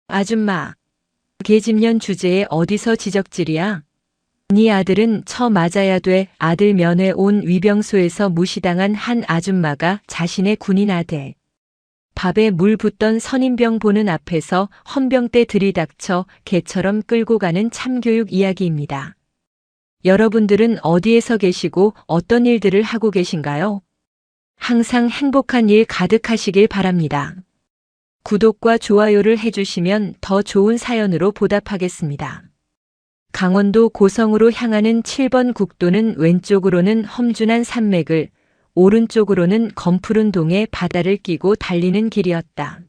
아줌마, 계집년 주제에 어디서 지적질이야? 네 아들은 처 맞아야 돼. 아들 면회 온 위병소에서 무시당한 한 아줌마가 자신의 군인 아들 밥에 물 붓던 선임병 보는 앞에서 헌병대 들이닥쳐 개처럼 끌고 가는 참교육 이야기입니다. 여러분들은 어디에서 계시고 어떤 일들을 하고 계신가요? 항상 행복한 일 가득하시길 바랍니다. 구독과 좋아요를 해주시면 더 좋은 사연으로 보답하겠습니다. 강원도 고성으로 향하는 7번 국도는 왼쪽으로는 험준한 산맥을, 오른쪽으로는 검푸른 동의 바다를 끼고 달리는 길이었다.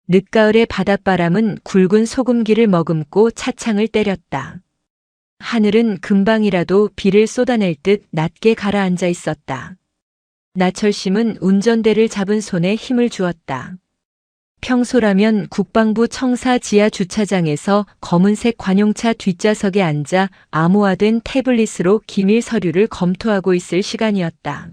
늦가을의 바닷바람은 굵은 소금기를 머금고 차창을 때렸다. 하늘은 금방이라도 비를 쏟아낼 듯 낮게 가라앉아 있었다. 나철심은 운전대를 잡은 손에 힘을 주었다. 평소라면 국방부 청사 지하 주차장에서 검은색 관용차 뒷좌석에 앉아 암호화된 태블릿으로 기밀 서류를 검토하고 있을 시간이었다.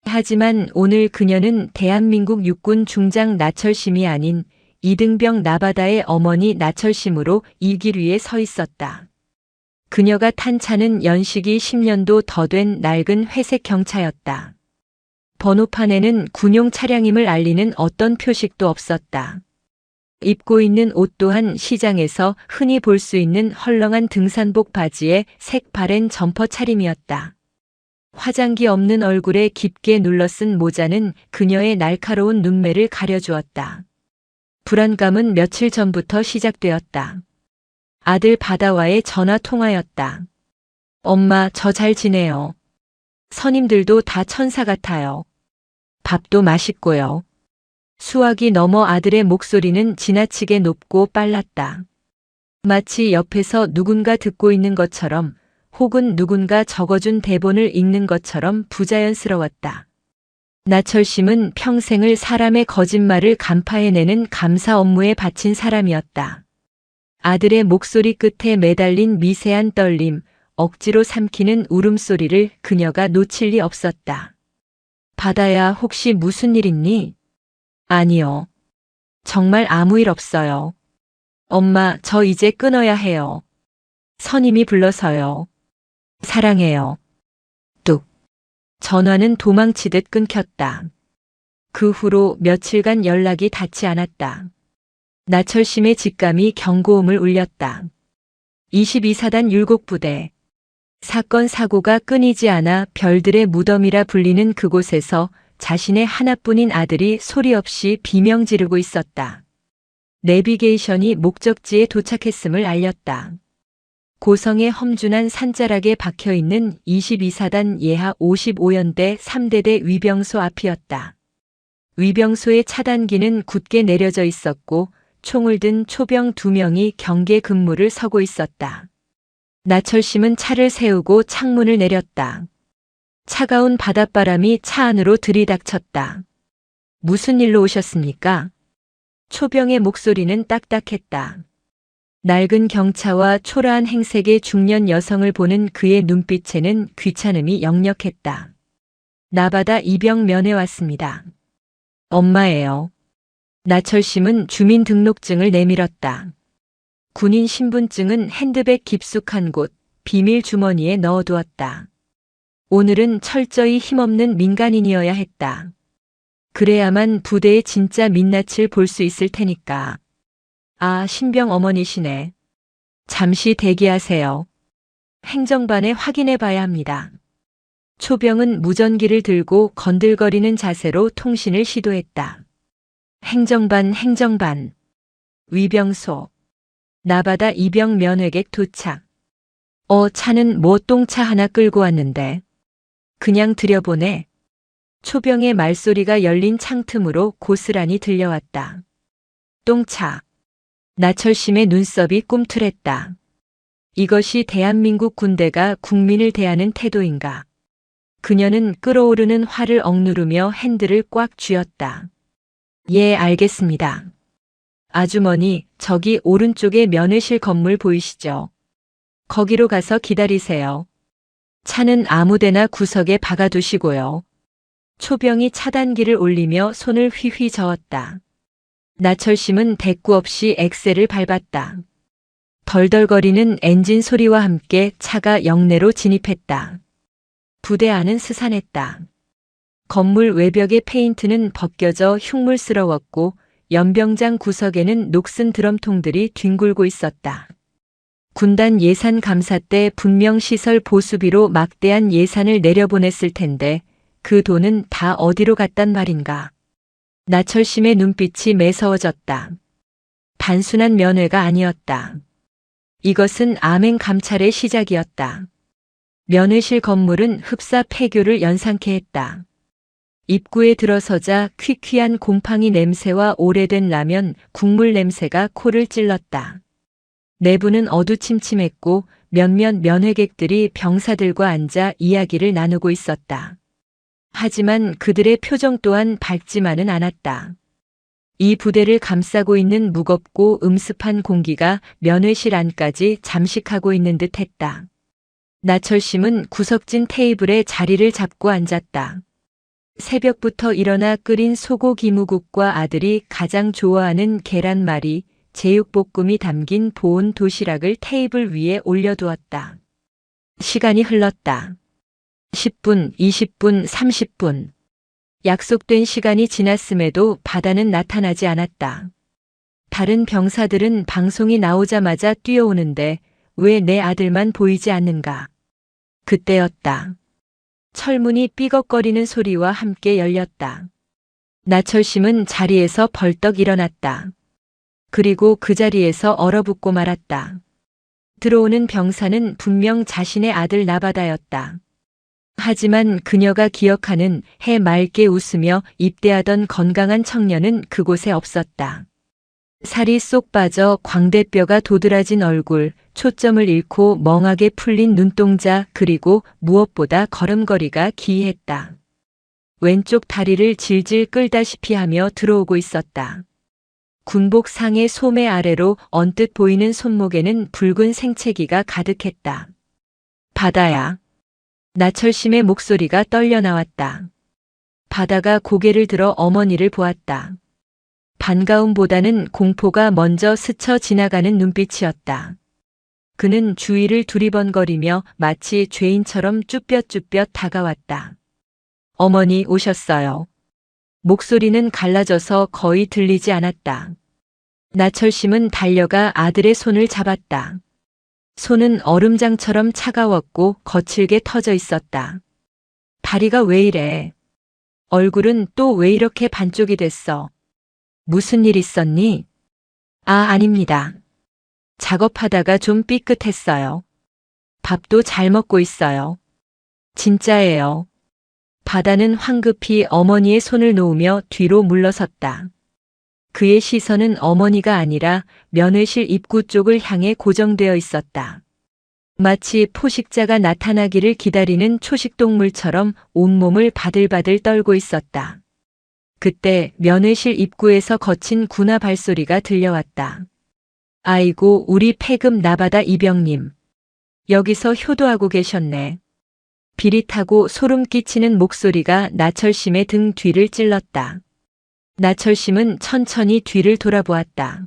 하지만 오늘 그녀는 대한민국 육군 중장 나철심이 아닌 이등병 나바다의 어머니 나철심으로 이 길 위에 서 있었다. 그녀가 탄 차는 연식이 10년도 더 된 낡은 회색 경차였다. 번호판에는 군용 차량임을 알리는 어떤 표식도 없었다. 입고 있는 옷 또한 시장에서 흔히 볼 수 있는 헐렁한 등산복 바지에 색 바랜 점퍼 차림이었다. 화장기 없는 얼굴에 깊게 눌러쓴 모자는 그녀의 날카로운 눈매를 가려주었다. 불안감은 며칠 전부터 시작되었다. 아들 바다와의 전화 통화였다. 엄마, 저 잘 지내요. 선임들도 다 천사 같아요. 밥도 맛있고요. 수화기 너머 아들의 목소리는 지나치게 높고 빨랐다. 마치 옆에서 누군가 듣고 있는 것처럼 혹은 누군가 적어준 대본을 읽는 것처럼 부자연스러웠다. 나철심은 평생을 사람의 거짓말을 간파해내는 감사 업무에 바친 사람이었다. 아들의 목소리 끝에 매달린 미세한 떨림, 억지로 삼키는 울음소리를 그녀가 놓칠 리 없었다. 바다야, 혹시 무슨 일 있니? 아니요. 정말 아무 일 없어요. 엄마, 저 이제 끊어야 해요. 선임이 불러서요. 사랑해요. 뚝. 전화는 도망치듯 끊겼다. 그 후로 며칠간 연락이 닿지 않았다. 나철심의 직감이 경고음을 울렸다. 22사단 율곡부대. 사건 사고가 끊이지 않아 별들의 무덤이라 불리는 그곳에서 자신의 하나뿐인 아들이 소리 없이 비명 지르고 있었다. 내비게이션이 목적지에 도착했음을 알렸다. 고성의 험준한 산자락에 박혀있는 22사단 예하 55연대 3대대 위병소 앞이었다. 위병소의 차단기는 굳게 내려져 있었고 총을 든 초병 2명이 경계 근무를 서고 있었다. 나철심은 차를 세우고 창문을 내렸다. 차가운 바닷바람이 차 안으로 들이닥쳤다. 무슨 일로 오셨습니까? 초병의 목소리는 딱딱했다. 낡은 경차와 초라한 행색의 중년 여성을 보는 그의 눈빛에는 귀찮음이 역력했다. 나바다 입영 면회 왔습니다. 엄마예요. 나철심은 주민등록증을 내밀었다. 군인 신분증은 핸드백 깊숙한 곳, 비밀 주머니에 넣어두었다. 오늘은 철저히 힘없는 민간인이어야 했다. 그래야만 부대의 진짜 민낯을 볼 수 있을 테니까. 아, 신병 어머니시네. 잠시 대기하세요. 행정반에 확인해 봐야 합니다. 초병은 무전기를 들고 건들거리는 자세로 통신을 시도했다. 행정반. 위병소. 나바다 입영 면회객 도착. 차는 뭐 똥차 하나 끌고 왔는데. 그냥 들여보내. 초병의 말소리가 열린 창틈으로 고스란히 들려왔다. 똥차. 나철심의 눈썹이 꿈틀했다. 이것이 대한민국 군대가 국민을 대하는 태도인가. 그녀는 끓어오르는 화를 억누르며 핸들을 꽉 쥐었다. 예, 알겠습니다. 아주머니, 저기 오른쪽에 면회실 건물 보이시죠? 거기로 가서 기다리세요. 차는 아무데나 구석에 박아두시고요. 초병이 차단기를 올리며 손을 휘휘 저었다. 나철심은 대꾸 없이 엑셀을 밟았다. 덜덜거리는 엔진 소리와 함께 차가 역내로 진입했다. 부대 안은 스산했다. 건물 외벽의 페인트는 벗겨져 흉물스러웠고 연병장 구석에는 녹슨 드럼통들이 뒹굴고 있었다. 군단 예산 감사 때 분명 시설 보수비로 막대한 예산을 내려보냈을 텐데 그 돈은 다 어디로 갔단 말인가. 나철심의 눈빛이 매서워졌다. 단순한 면회가 아니었다. 이것은 암행 감찰의 시작이었다. 면회실 건물은 흡사 폐교를 연상케 했다. 입구에 들어서자 퀴퀴한 곰팡이 냄새와 오래된 라면, 국물 냄새가 코를 찔렀다. 내부는 어두침침했고 몇몇 면회객들이 병사들과 앉아 이야기를 나누고 있었다. 하지만 그들의 표정 또한 밝지만은 않았다. 이 부대를 감싸고 있는 무겁고 음습한 공기가 면회실 안까지 잠식하고 있는 듯 했다. 나철심은 구석진 테이블에 자리를 잡고 앉았다. 새벽부터 일어나 끓인 소고기 무국과 아들이 가장 좋아하는 계란말이, 제육볶음이 담긴 보온 도시락을 테이블 위에 올려두었다. 시간이 흘렀다. 10분, 20분, 30분. 약속된 시간이 지났음에도 바다는 나타나지 않았다. 다른 병사들은 방송이 나오자마자 뛰어오는데 왜 내 아들만 보이지 않는가? 그때였다. 철문이 삐걱거리는 소리와 함께 열렸다. 나철심은 자리에서 벌떡 일어났다. 그리고 그 자리에서 얼어붙고 말았다. 들어오는 병사는 분명 자신의 아들 나바다였다. 하지만 그녀가 기억하는 해 맑게 웃으며 입대하던 건강한 청년은 그곳에 없었다. 살이 쏙 빠져 광대뼈가 도드라진 얼굴, 초점을 잃고 멍하게 풀린 눈동자, 그리고 무엇보다 걸음걸이가 기이했다. 왼쪽 다리를 질질 끌다시피 하며 들어오고 있었다. 군복 상의 소매 아래로 언뜻 보이는 손목에는 붉은 생채기가 가득했다. 바다야. 나철심의 목소리가 떨려 나왔다. 바다가 고개를 들어 어머니를 보았다. 반가움보다는 공포가 먼저 스쳐 지나가는 눈빛이었다. 그는 주위를 두리번거리며 마치 죄인처럼 쭈뼛쭈뼛 다가왔다. 어머니 오셨어요. 목소리는 갈라져서 거의 들리지 않았다. 나철심은 달려가 아들의 손을 잡았다. 손은 얼음장처럼 차가웠고 거칠게 터져 있었다. 다리가 왜 이래? 얼굴은 또 왜 이렇게 반쪽이 됐어? 무슨 일 있었니? 아닙니다. 작업하다가 좀 삐끗했어요. 밥도 잘 먹고 있어요. 진짜예요. 바다는 황급히 어머니의 손을 놓으며 뒤로 물러섰다. 그의 시선은 어머니가 아니라 면회실 입구 쪽을 향해 고정되어 있었다. 마치 포식자가 나타나기를 기다리는 초식동물처럼 온몸을 바들바들 떨고 있었다. 그때 면회실 입구에서 거친 군화 발소리가 들려왔다. 아이고, 우리 폐급 나바다 이병님. 여기서 효도하고 계셨네. 비릿하고 소름 끼치는 목소리가 나철심의 등 뒤를 찔렀다. 나철심은 천천히 뒤를 돌아보았다.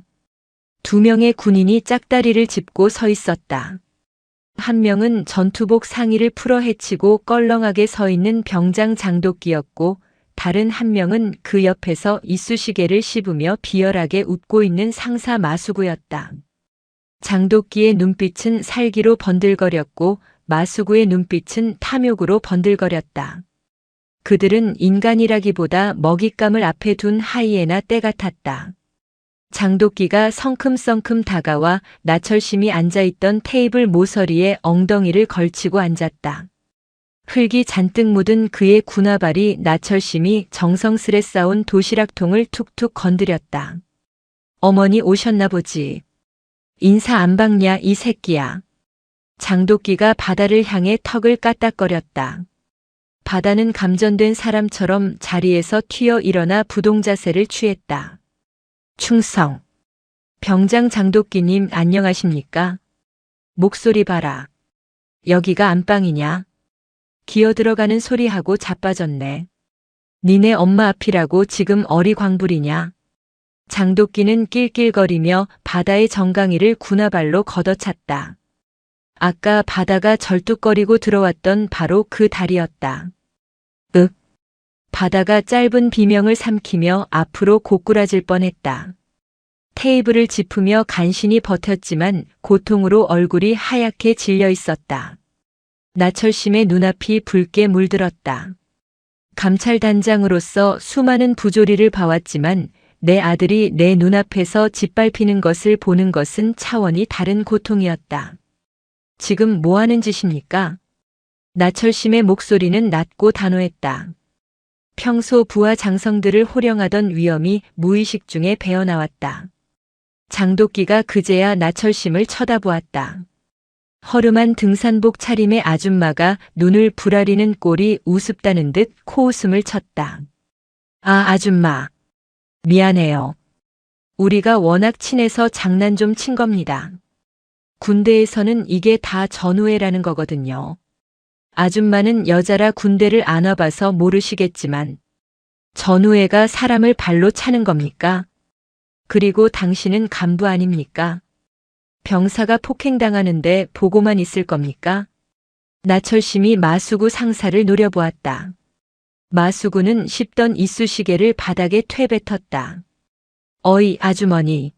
2명의 군인이 짝다리를 짚고 서 있었다. 한 명은 전투복 상의를 풀어 헤치고 껄렁하게 서 있는 병장 장독기였고 다른 한 명은 그 옆에서 이쑤시개를 씹으며 비열하게 웃고 있는 상사 마수구였다. 장독기의 눈빛은 살기로 번들거렸고 마수구의 눈빛은 탐욕으로 번들거렸다. 그들은 인간이라기보다 먹잇감을 앞에 둔 하이에나 떼 같았다. 장독기가 성큼성큼 다가와 나철심이 앉아있던 테이블 모서리에 엉덩이를 걸치고 앉았다. 흙이 잔뜩 묻은 그의 군화발이 나철심이 정성스레 싸온 도시락통을 툭툭 건드렸다. 어머니 오셨나 보지. 인사 안 박냐 이 새끼야. 장독기가 바다를 향해 턱을 까딱거렸다. 바다는 감전된 사람처럼 자리에서 튀어 일어나 부동자세를 취했다. 충성. 병장 장독기님 안녕하십니까? 목소리 봐라. 여기가 안방이냐? 기어들어가는 소리하고 자빠졌네. 니네 엄마 앞이라고 지금 어리광불이냐? 장도끼는 낄낄거리며 바다의 정강이를 군화발로 걷어찼다. 아까 바다가 절뚝거리고 들어왔던 바로 그 달이었다. 바다가 짧은 비명을 삼키며 앞으로 고꾸라질 뻔했다. 테이블을 짚으며 간신히 버텼지만 고통으로 얼굴이 하얗게 질려 있었다. 나철심의 눈앞이 붉게 물들었다. 감찰단장으로서 수많은 부조리를 봐왔지만 내 아들이 내 눈앞에서 짓밟히는 것을 보는 것은 차원이 다른 고통이었다. 지금 뭐 하는 짓입니까? 나철심의 목소리는 낮고 단호했다. 평소 부하 장성들을 호령하던 위엄이 무의식 중에 배어나왔다. 장도끼가 그제야 나철심을 쳐다보았다. 허름한 등산복 차림의 아줌마가 눈을 부라리는 꼴이 우습다는 듯 코웃음을 쳤다. 아, 아줌마. 미안해요. 우리가 워낙 친해서 장난 좀 친 겁니다. 군대에서는 이게 다 전우회라는 거거든요. 아줌마는 여자라 군대를 안 와봐서 모르시겠지만 전우회가 사람을 발로 차는 겁니까? 그리고 당신은 간부 아닙니까? 병사가 폭행당하는데 보고만 있을 겁니까? 나철심이 마수구 상사를 노려보았다. 마수구는 씹던 이쑤시개를 바닥에 퇴뱉었다. 어이, 아주머니.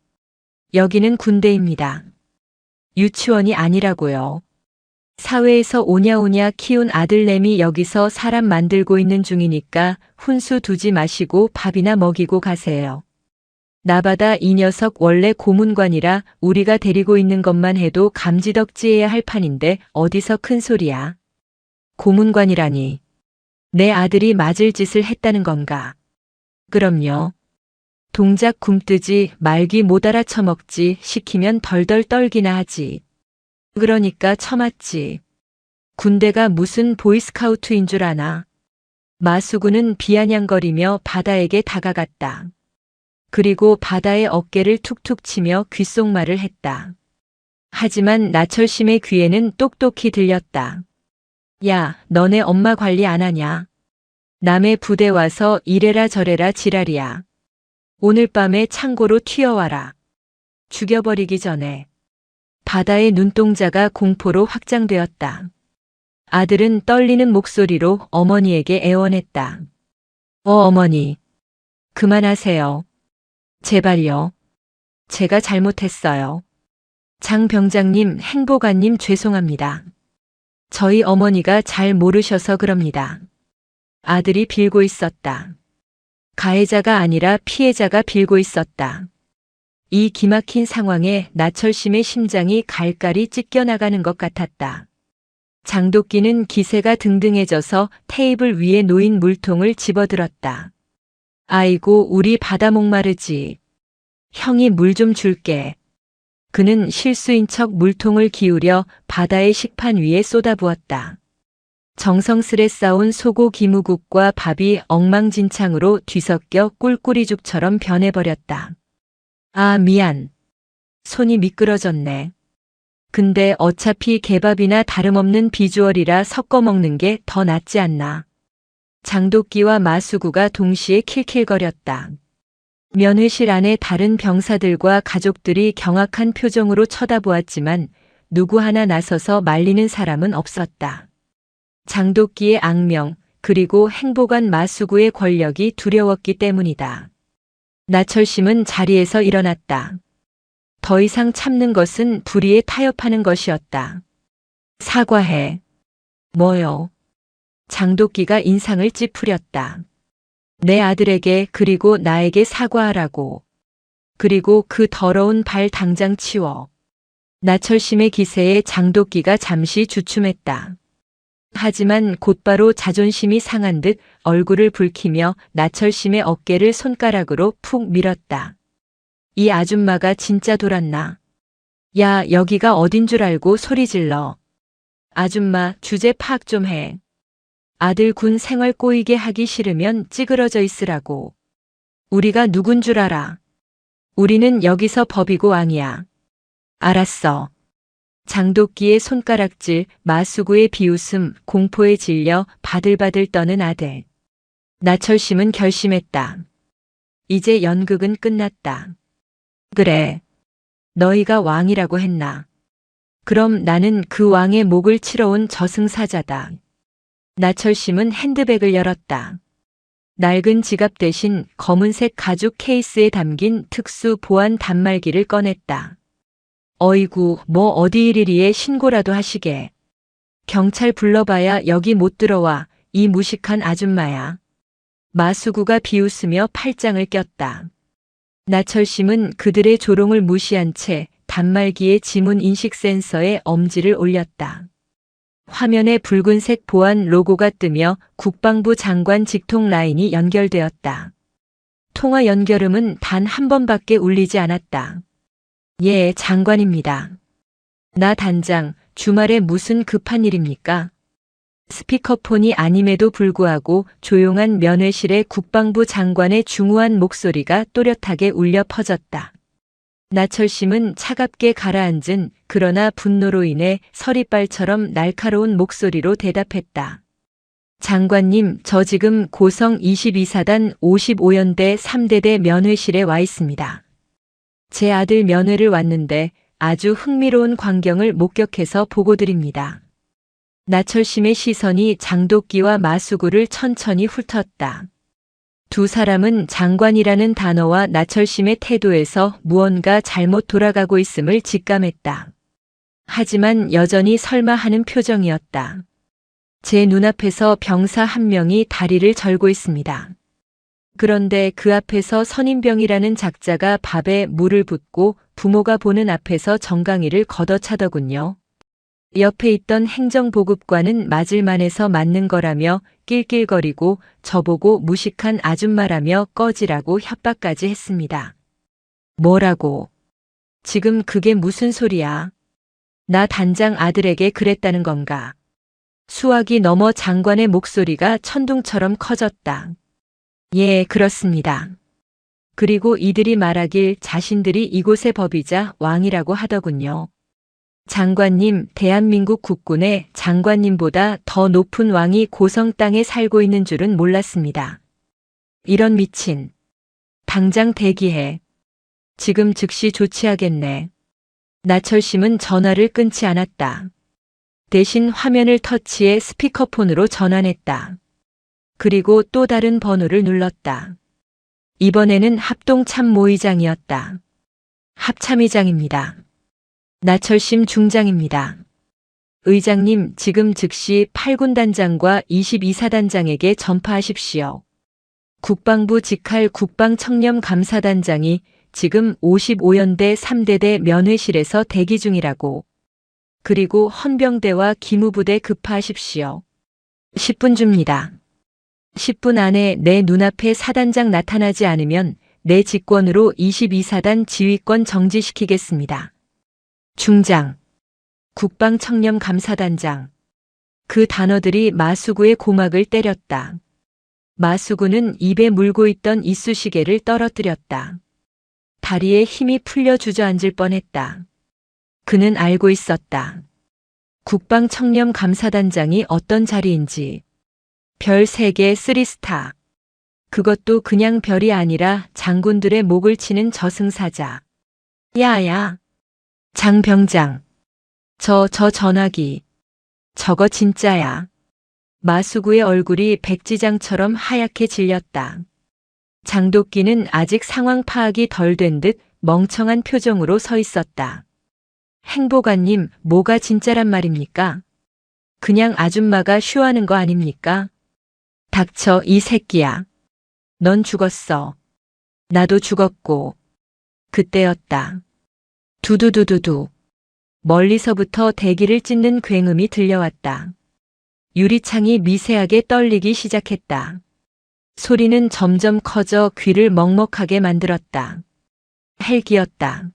여기는 군대입니다. 유치원이 아니라고요. 사회에서 오냐오냐 키운 아들내미 여기서 사람 만들고 있는 중이니까 훈수 두지 마시고 밥이나 먹이고 가세요. 나바다 이 녀석 원래 고문관이라 우리가 데리고 있는 것만 해도 감지덕지해야 할 판인데 어디서 큰 소리야. 고문관이라니. 내 아들이 맞을 짓을 했다는 건가? 그럼요. 동작 굼뜨지 말기 못 알아쳐먹지 시키면 덜덜 떨기나 하지. 그러니까 처맞지. 군대가 무슨 보이스카우트인 줄 아나. 마수구는 비아냥거리며 바다에게 다가갔다. 그리고 바다의 어깨를 툭툭 치며 귓속말을 했다. 하지만 나철심의 귀에는 똑똑히 들렸다. 야, 너네 엄마 관리 안 하냐? 남의 부대 와서 이래라 저래라 지랄이야. 오늘 밤에 창고로 튀어와라. 죽여버리기 전에. 바다의 눈동자가 공포로 확장되었다. 아들은 떨리는 목소리로 어머니에게 애원했다. 어머니. 그만하세요. 제발요. 제가 잘못했어요. 장 병장님, 행보관님 죄송합니다. 저희 어머니가 잘 모르셔서 그럽니다. 아들이 빌고 있었다. 가해자가 아니라 피해자가 빌고 있었다. 이 기막힌 상황에 나철심의 심장이 갈갈이 찢겨나가는 것 같았다. 장도끼는 기세가 등등해져서 테이블 위에 놓인 물통을 집어들었다. 아이고, 우리 바다 목마르지. 형이 물 좀 줄게. 그는 실수인 척 물통을 기울여 바다의 식판 위에 쏟아부었다. 정성스레 싸온 소고 기무국과 밥이 엉망진창으로 뒤섞여 꿀꿀이죽처럼 변해버렸다. 아, 미안. 손이 미끄러졌네. 근데 어차피 개밥이나 다름없는 비주얼이라 섞어 먹는 게 더 낫지 않나. 장도끼와 마수구가 동시에 킬킬거렸다. 면회실 안에 다른 병사들과 가족들이 경악한 표정으로 쳐다보았지만 누구 하나 나서서 말리는 사람은 없었다. 장도끼의 악명, 그리고 행보관 마수구의 권력이 두려웠기 때문이다. 나철심은 자리에서 일어났다. 더 이상 참는 것은 불의에 타협하는 것이었다. 사과해. 뭐요? 장도끼가 인상을 찌푸렸다. 내 아들에게 그리고 나에게 사과하라고. 그리고 그 더러운 발 당장 치워. 나철심의 기세에 장도끼가 잠시 주춤했다. 하지만 곧바로 자존심이 상한 듯 얼굴을 붉히며 나철심의 어깨를 손가락으로 푹 밀었다. 이 아줌마가 진짜 돌았나? 야, 여기가 어딘 줄 알고 소리 질러. 아줌마, 주제 파악 좀 해. 아들 군 생활 꼬이게 하기 싫으면 찌그러져 있으라고. 우리가 누군 줄 알아. 우리는 여기서 법이고 왕이야. 알았어. 장도끼의 손가락질, 마수구의 비웃음, 공포에 질려 바들바들 떠는 아들. 나철심은 결심했다. 이제 연극은 끝났다. 그래. 너희가 왕이라고 했나? 그럼 나는 그 왕의 목을 치러 온 저승사자다. 나철심은 핸드백을 열었다. 낡은 지갑 대신 검은색 가죽 케이스에 담긴 특수 보안 단말기를 꺼냈다. 어이구, 뭐 어디 일이리에 신고라도 하시게. 경찰 불러봐야 여기 못 들어와, 이 무식한 아줌마야. 마수구가 비웃으며 팔짱을 꼈다. 나철심은 그들의 조롱을 무시한 채 단말기의 지문 인식 센서에 엄지를 올렸다. 화면에 붉은색 보안 로고가 뜨며 국방부 장관 직통 라인이 연결되었다. 통화 연결음은 단 한 번밖에 울리지 않았다. 예, 장관입니다. 나 단장, 주말에 무슨 급한 일입니까? 스피커폰이 아님에도 불구하고 조용한 면회실의 국방부 장관의 중후한 목소리가 또렷하게 울려 퍼졌다. 나철심은 차갑게 가라앉은 그러나 분노로 인해 서리빨처럼 날카로운 목소리로 대답했다. 장관님, 저 지금 고성 22사단 55연대 3대대 면회실에 와 있습니다. 제 아들 면회를 왔는데 아주 흥미로운 광경을 목격해서 보고드립니다. 나철심의 시선이 장도끼와 마수구를 천천히 훑었다. 두 사람은 장관이라는 단어와 나철심의 태도에서 무언가 잘못 돌아가고 있음을 직감했다. 하지만 여전히 설마 하는 표정이었다. 제 눈앞에서 병사 한 명이 다리를 절고 있습니다. 그런데 그 앞에서 선임병이라는 작자가 밥에 물을 붓고 부모가 보는 앞에서 정강이를 걷어차더군요. 옆에 있던 행정보급관은 맞을만해서 맞는 거라며 낄낄거리고 저보고 무식한 아줌마라며 꺼지라고 협박까지 했습니다. 뭐라고? 지금 그게 무슨 소리야? 나 단장 아들에게 그랬다는 건가? 수화기 넘어 장관의 목소리가 천둥처럼 커졌다. 예, 그렇습니다. 그리고 이들이 말하길 자신들이 이곳의 법이자 왕이라고 하더군요. 장관님, 대한민국 국군의 장관님보다 더 높은 왕이 고성 땅에 살고 있는 줄은 몰랐습니다. 이런 미친. 당장 대기해. 지금 즉시 조치하겠네. 나철심은 전화를 끊지 않았다. 대신 화면을 터치해 스피커폰으로 전환했다. 그리고 또 다른 번호를 눌렀다. 이번에는 합동참모의장이었다. 합참의장입니다. 나철심 중장입니다. 의장님, 지금 즉시 8군 단장과 22사단장에게 전파하십시오. 국방부 직할 국방청렴감사단장이 지금 55연대 3대대 면회실에서 대기 중이라고. 그리고 헌병대와 기무부대 급파하십시오. 10분 줍니다. 10분 안에 내 눈앞에 사단장 나타나지 않으면 내 직권으로 22사단 지휘권 정지시키겠습니다. 중장, 국방청렴감사단장. 그 단어들이 마수구의 고막을 때렸다. 마수구는 입에 물고 있던 이쑤시개를 떨어뜨렸다. 다리에 힘이 풀려 주저앉을 뻔했다. 그는 알고 있었다. 국방청렴감사단장이 어떤 자리인지. 별 3개 3스타. 그것도 그냥 별이 아니라 장군들의 목을 치는 저승사자. 야야. 장병장. 저 전화기. 저거 진짜야. 마수구의 얼굴이 백지장처럼 하얗게 질렸다. 장도끼는 아직 상황 파악이 덜 된 듯 멍청한 표정으로 서 있었다. 행보관님, 뭐가 진짜란 말입니까? 그냥 아줌마가 쇼하는 거 아닙니까? 닥쳐, 이 새끼야. 넌 죽었어. 나도 죽었고. 그때였다. 두두두두두. 멀리서부터 대기를 찢는 굉음이 들려왔다. 유리창이 미세하게 떨리기 시작했다. 소리는 점점 커져 귀를 먹먹하게 만들었다. 헬기였다.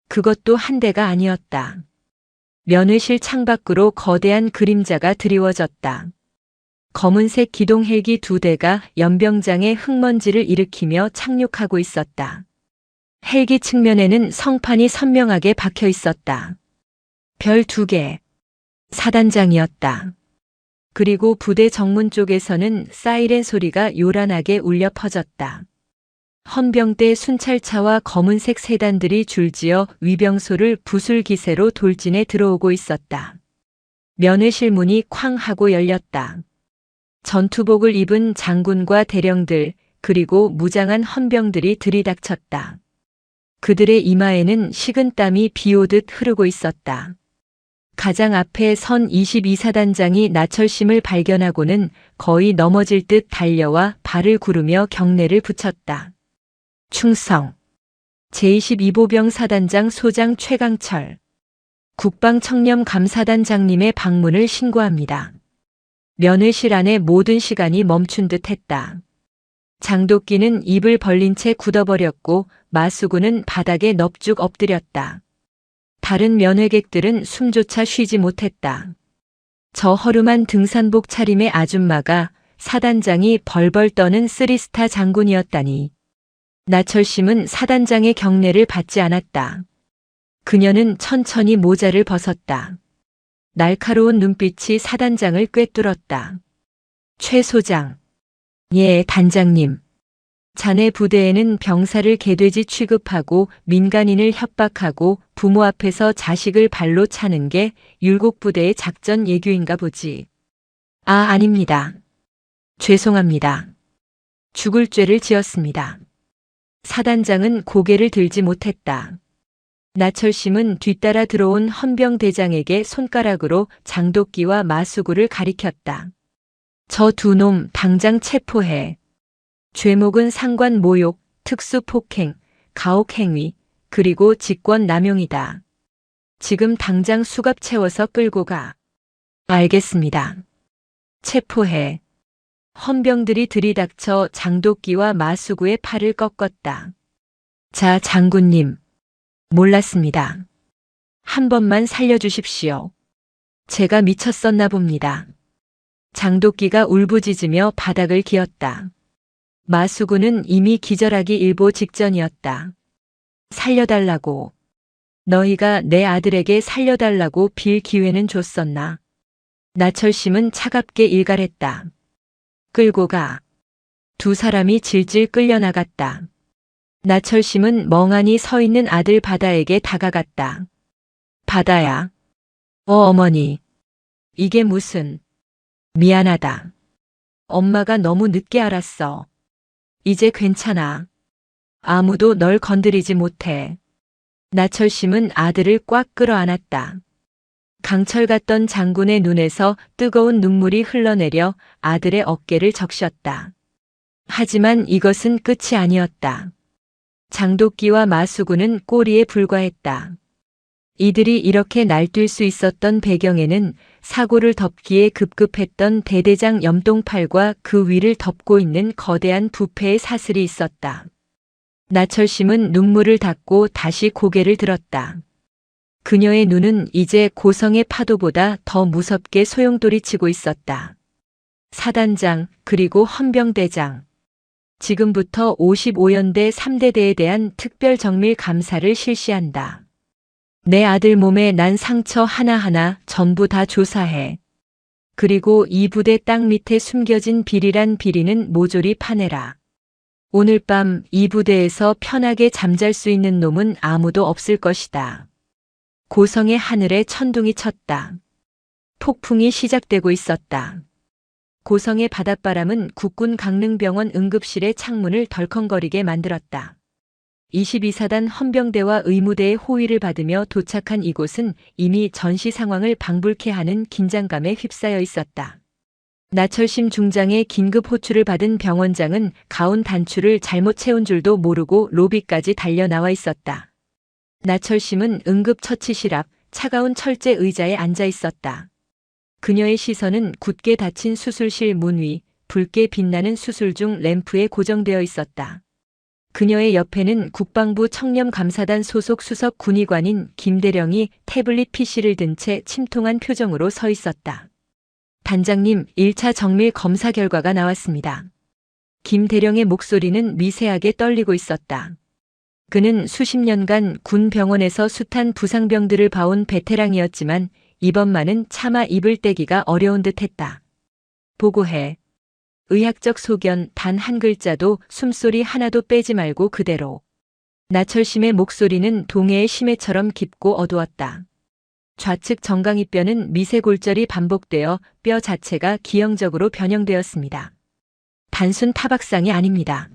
그것도 한 대가 아니었다. 면회실 창밖으로 거대한 그림자가 드리워졌다. 검은색 기동 헬기 2대가 연병장의 흙먼지를 일으키며 착륙하고 있었다. 헬기 측면에는 성판이 선명하게 박혀 있었다. 별 2개. 사단장이었다. 그리고 부대 정문 쪽에서는 사이렌 소리가 요란하게 울려 퍼졌다. 헌병대 순찰차와 검은색 세단들이 줄지어 위병소를 부술 기세로 돌진해 들어오고 있었다. 면회실 문이 쾅 하고 열렸다. 전투복을 입은 장군과 대령들, 그리고 무장한 헌병들이 들이닥쳤다. 그들의 이마에는 식은땀이 비오듯 흐르고 있었다. 가장 앞에 선 22사단장이 나철심을 발견하고는 거의 넘어질 듯 달려와 발을 구르며 경례를 붙였다. 충성. 제22보병 사단장 소장 최강철. 국방청렴감사단장님의 방문을 신고합니다. 면회실 안의 모든 시간이 멈춘 듯 했다. 장도끼는 입을 벌린 채 굳어버렸고 마수구는 바닥에 넙죽 엎드렸다. 다른 면회객들은 숨조차 쉬지 못했다. 저 허름한 등산복 차림의 아줌마가 사단장이 벌벌 떠는 쓰리스타 장군이었다니. 나철심은 사단장의 경례를 받지 않았다. 그녀는 천천히 모자를 벗었다. 날카로운 눈빛이 사단장을 꿰뚫었다. 최 소장. 예, 단장님. 자네 부대에는 병사를 개돼지 취급하고 민간인을 협박하고 부모 앞에서 자식을 발로 차는 게 율곡부대의 작전 예규인가 보지. 아, 아닙니다. 죄송합니다. 죽을 죄를 지었습니다. 사단장은 고개를 들지 못했다. 나철심은 뒤따라 들어온 헌병대장에게 손가락으로 장도끼와 마수구를 가리켰다. 저 두 놈 당장 체포해. 죄목은 상관 모욕, 특수폭행, 가혹행위, 그리고 직권남용이다. 지금 당장 수갑 채워서 끌고 가. 알겠습니다. 체포해. 헌병들이 들이닥쳐 장도끼와 마수구의 팔을 꺾었다. 자, 장군님. 몰랐습니다. 한 번만 살려주십시오. 제가 미쳤었나 봅니다. 장도끼가 울부짖으며 바닥을 기었다. 마수구는 이미 기절하기 일보 직전이었다. 살려달라고. 너희가 내 아들에게 살려달라고 빌 기회는 줬었나? 나철심은 차갑게 일갈했다. 끌고 가. 두 사람이 질질 끌려나갔다. 나철심은 멍하니 서 있는 아들 바다에게 다가갔다. 바다야. 어머니. 이게 무슨. 미안하다. 엄마가 너무 늦게 알았어. 이제 괜찮아. 아무도 널 건드리지 못해. 나철심은 아들을 꽉 끌어안았다. 강철 같던 장군의 눈에서 뜨거운 눈물이 흘러내려 아들의 어깨를 적셨다. 하지만 이것은 끝이 아니었다. 장도끼와 마수구는 꼬리에 불과했다. 이들이 이렇게 날뛸 수 있었던 배경에는 사고를 덮기에 급급했던 대대장 염동팔과 그 위를 덮고 있는 거대한 부패의 사슬이 있었다. 나철심은 눈물을 닦고 다시 고개를 들었다. 그녀의 눈은 이제 고성의 파도보다 더 무섭게 소용돌이치고 있었다. 사단장, 그리고 헌병대장. 지금부터 55연대 3대대에 대한 특별정밀 감사를 실시한다. 내 아들 몸에 난 상처 하나하나 전부 다 조사해. 그리고 이 부대 땅 밑에 숨겨진 비리란 비리는 모조리 파내라. 오늘 밤 이 부대에서 편하게 잠잘 수 있는 놈은 아무도 없을 것이다. 고성의 하늘에 천둥이 쳤다. 폭풍이 시작되고 있었다. 고성의 바닷바람은 국군 강릉병원 응급실의 창문을 덜컹거리게 만들었다. 22사단 헌병대와 의무대의 호위를 받으며 도착한 이곳은 이미 전시 상황을 방불케 하는 긴장감에 휩싸여 있었다. 나철심 중장의 긴급 호출을 받은 병원장은 가운 단추를 잘못 채운 줄도 모르고 로비까지 달려 나와 있었다. 나철심은 응급처치실 앞 차가운 철제 의자에 앉아 있었다. 그녀의 시선은 굳게 닫힌 수술실 문 위, 붉게 빛나는 수술 중 램프에 고정되어 있었다. 그녀의 옆에는 국방부 청렴감사단 소속 수석 군의관인 김대령이 태블릿 PC를 든 채 침통한 표정으로 서 있었다. 단장님, 1차 정밀 검사 결과가 나왔습니다. 김대령의 목소리는 미세하게 떨리고 있었다. 그는 수십 년간 군 병원에서 숱한 부상병들을 봐온 베테랑이었지만 이번만은 차마 입을 떼기가 어려운 듯했다. 보고해. 의학적 소견 단 한 글자도 숨소리 하나도 빼지 말고 그대로. 나철심의 목소리는 동해의 심해처럼 깊고 어두웠다. 좌측 정강이뼈는 미세골절이 반복되어 뼈 자체가 기형적으로 변형되었습니다. 단순 타박상이 아닙니다.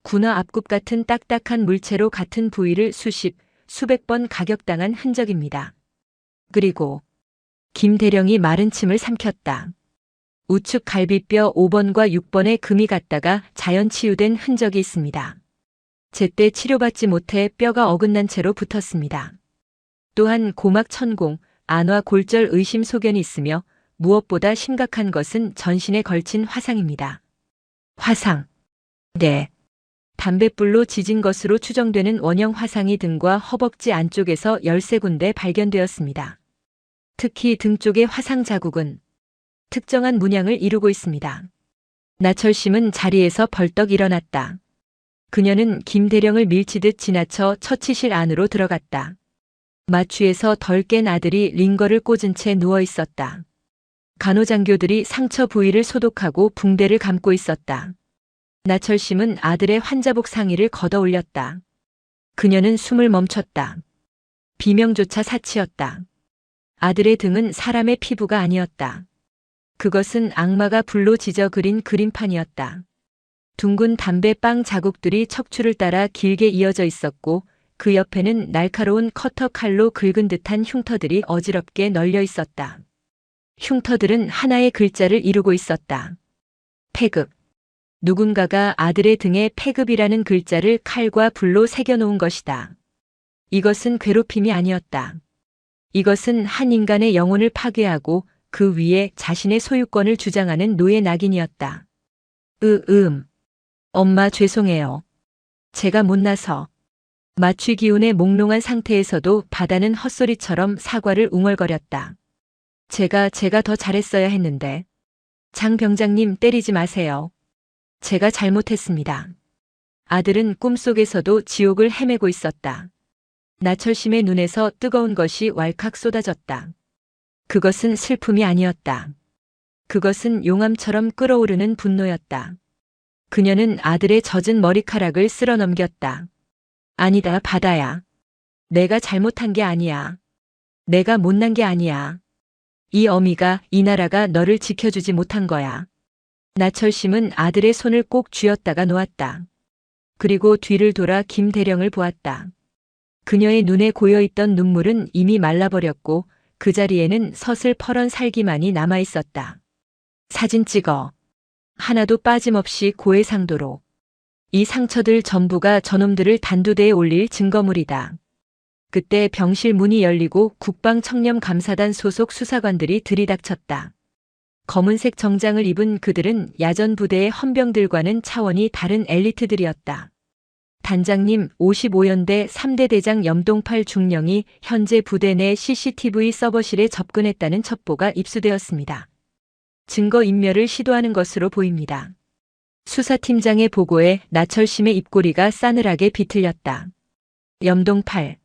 군화 앞굽 같은 딱딱한 물체로 같은 부위를 수백 번 가격당한 흔적입니다. 그리고 김 대령이 마른 침을 삼켰다. 우측 갈비뼈 5번과 6번에 금이 갔다가 자연 치유된 흔적이 있습니다. 제때 치료받지 못해 뼈가 어긋난 채로 붙었습니다. 또한 고막 천공, 안화 골절 의심 소견이 있으며 무엇보다 심각한 것은 전신에 걸친 화상입니다. 화상. 네. 담뱃불로 지진 것으로 추정되는 원형 화상이 등과 허벅지 안쪽에서 13군데 발견되었습니다. 특히 등 쪽의 화상 자국은 특정한 문양을 이루고 있습니다. 나철심은 자리에서 벌떡 일어났다. 그녀는 김 대령을 밀치듯 지나쳐 처치실 안으로 들어갔다. 마취에서 덜 깬 아들이 링거를 꽂은 채 누워 있었다. 간호장교들이 상처 부위를 소독하고 붕대를 감고 있었다. 나철심은 아들의 환자복 상의를 걷어 올렸다. 그녀는 숨을 멈췄다. 비명조차 사치였다. 아들의 등은 사람의 피부가 아니었다. 그것은 악마가 불로 지져 그린 그림판이었다. 둥근 담배빵 자국들이 척추를 따라 길게 이어져 있었고 그 옆에는 날카로운 커터 칼로 긁은 듯한 흉터들이 어지럽게 널려 있었다. 흉터들은 하나의 글자를 이루고 있었다. 폐급. 누군가가 아들의 등에 폐급이라는 글자를 칼과 불로 새겨놓은 것이다. 이것은 괴롭힘이 아니었다. 이것은 한 인간의 영혼을 파괴하고 그 위에 자신의 소유권을 주장하는 노예 낙인이었다. 엄마 죄송해요. 제가 못나서. 마취 기운에 몽롱한 상태에서도 바다는 헛소리처럼 사과를 웅얼거렸다. 제가 더 잘했어야 했는데. 장 병장님 때리지 마세요. 제가 잘못했습니다. 아들은 꿈속에서도 지옥을 헤매고 있었다. 나철심의 눈에서 뜨거운 것이 왈칵 쏟아졌다. 그것은 슬픔이 아니었다. 그것은 용암처럼 끓어오르는 분노였다. 그녀는 아들의 젖은 머리카락을 쓸어 넘겼다. 아니다, 바다야. 내가 잘못한 게 아니야. 내가 못난 게 아니야. 이 어미가, 이 나라가 너를 지켜주지 못한 거야. 나철심은 아들의 손을 꼭 쥐었다가 놓았다. 그리고 뒤를 돌아 김 대령을 보았다. 그녀의 눈에 고여있던 눈물은 이미 말라버렸고 그 자리에는 서슬퍼런 살기만이 남아있었다. 사진 찍어. 하나도 빠짐없이 고해상도로. 이 상처들 전부가 저놈들을 단두대에 올릴 증거물이다. 그때 병실 문이 열리고 국방청렴감사단 소속 수사관들이 들이닥쳤다. 검은색 정장을 입은 그들은 야전 부대의 헌병들과는 차원이 다른 엘리트들이었다. 단장님 55연대 3대 대장 염동팔 중령이 현재 부대 내 CCTV 서버실에 접근했다는 첩보가 입수되었습니다. 증거인멸을 시도하는 것으로 보입니다. 수사팀장의 보고에 나철심의 입꼬리가 싸늘하게 비틀렸다. 염동팔.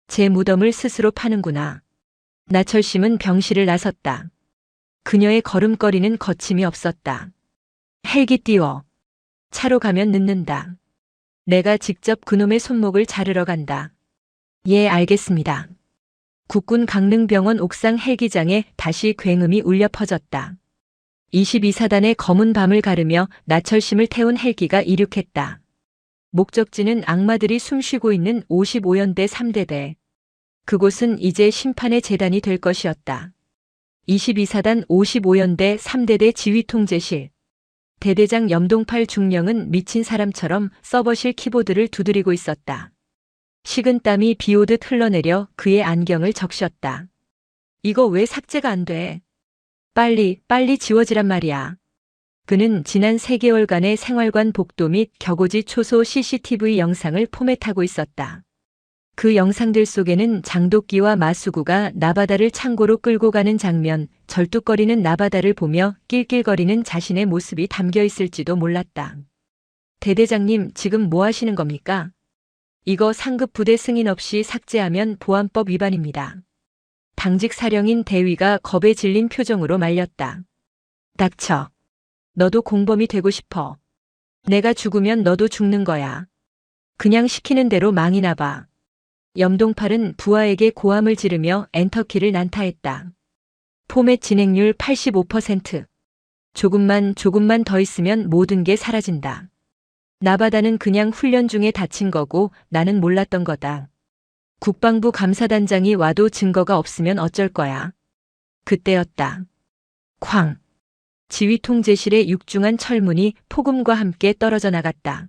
제 무덤을 스스로 파는구나. 나철심은 병실을 나섰다. 그녀의 걸음걸이는 거침이 없었다. 헬기 띄워. 차로 가면 늦는다. 내가 직접 그놈의 손목을 자르러 간다. 예, 알겠습니다. 국군 강릉병원 옥상 헬기장에 다시 굉음이 울려 퍼졌다. 22사단의 검은 밤을 가르며 나철심을 태운 헬기가 이륙했다. 목적지는 악마들이 숨쉬고 있는 55연대 3대대. 그곳은 이제 심판의 제단이 될 것이었다. 22사단 55연대 3대대 지휘통제실. 대대장 염동팔 중령은 미친 사람처럼 서버실 키보드를 두드리고 있었다. 식은땀이 비오듯 흘러내려 그의 안경을 적셨다. 이거 왜 삭제가 안 돼? 빨리 지워지란 말이야. 그는 지난 3개월간의 생활관 복도 및 격오지 초소 CCTV 영상을 포맷하고 있었다. 그 영상들 속에는 장도끼와 마수구가 나바다를 창고로 끌고 가는 장면, 절뚝거리는 나바다를 보며 낄낄거리는 자신의 모습이 담겨 있을지도 몰랐다. 대대장님, 지금 뭐 하시는 겁니까? 이거 상급 부대 승인 없이 삭제하면 보안법 위반입니다. 당직 사령인 대위가 겁에 질린 표정으로 말렸다. 닥쳐. 너도 공범이 되고 싶어. 내가 죽으면 너도 죽는 거야. 그냥 시키는 대로 망이나 봐. 염동팔은 부하에게 고함을 지르며 엔터키를 난타했다. 포맷 진행률 85%. 조금만 더 있으면 모든 게 사라진다. 나바다는 그냥 훈련 중에 다친 거고 나는 몰랐던 거다. 국방부 감사단장이 와도 증거가 없으면 어쩔 거야. 그때였다. 쾅. 지휘통제실의 육중한 철문이 폭음과 함께 떨어져 나갔다.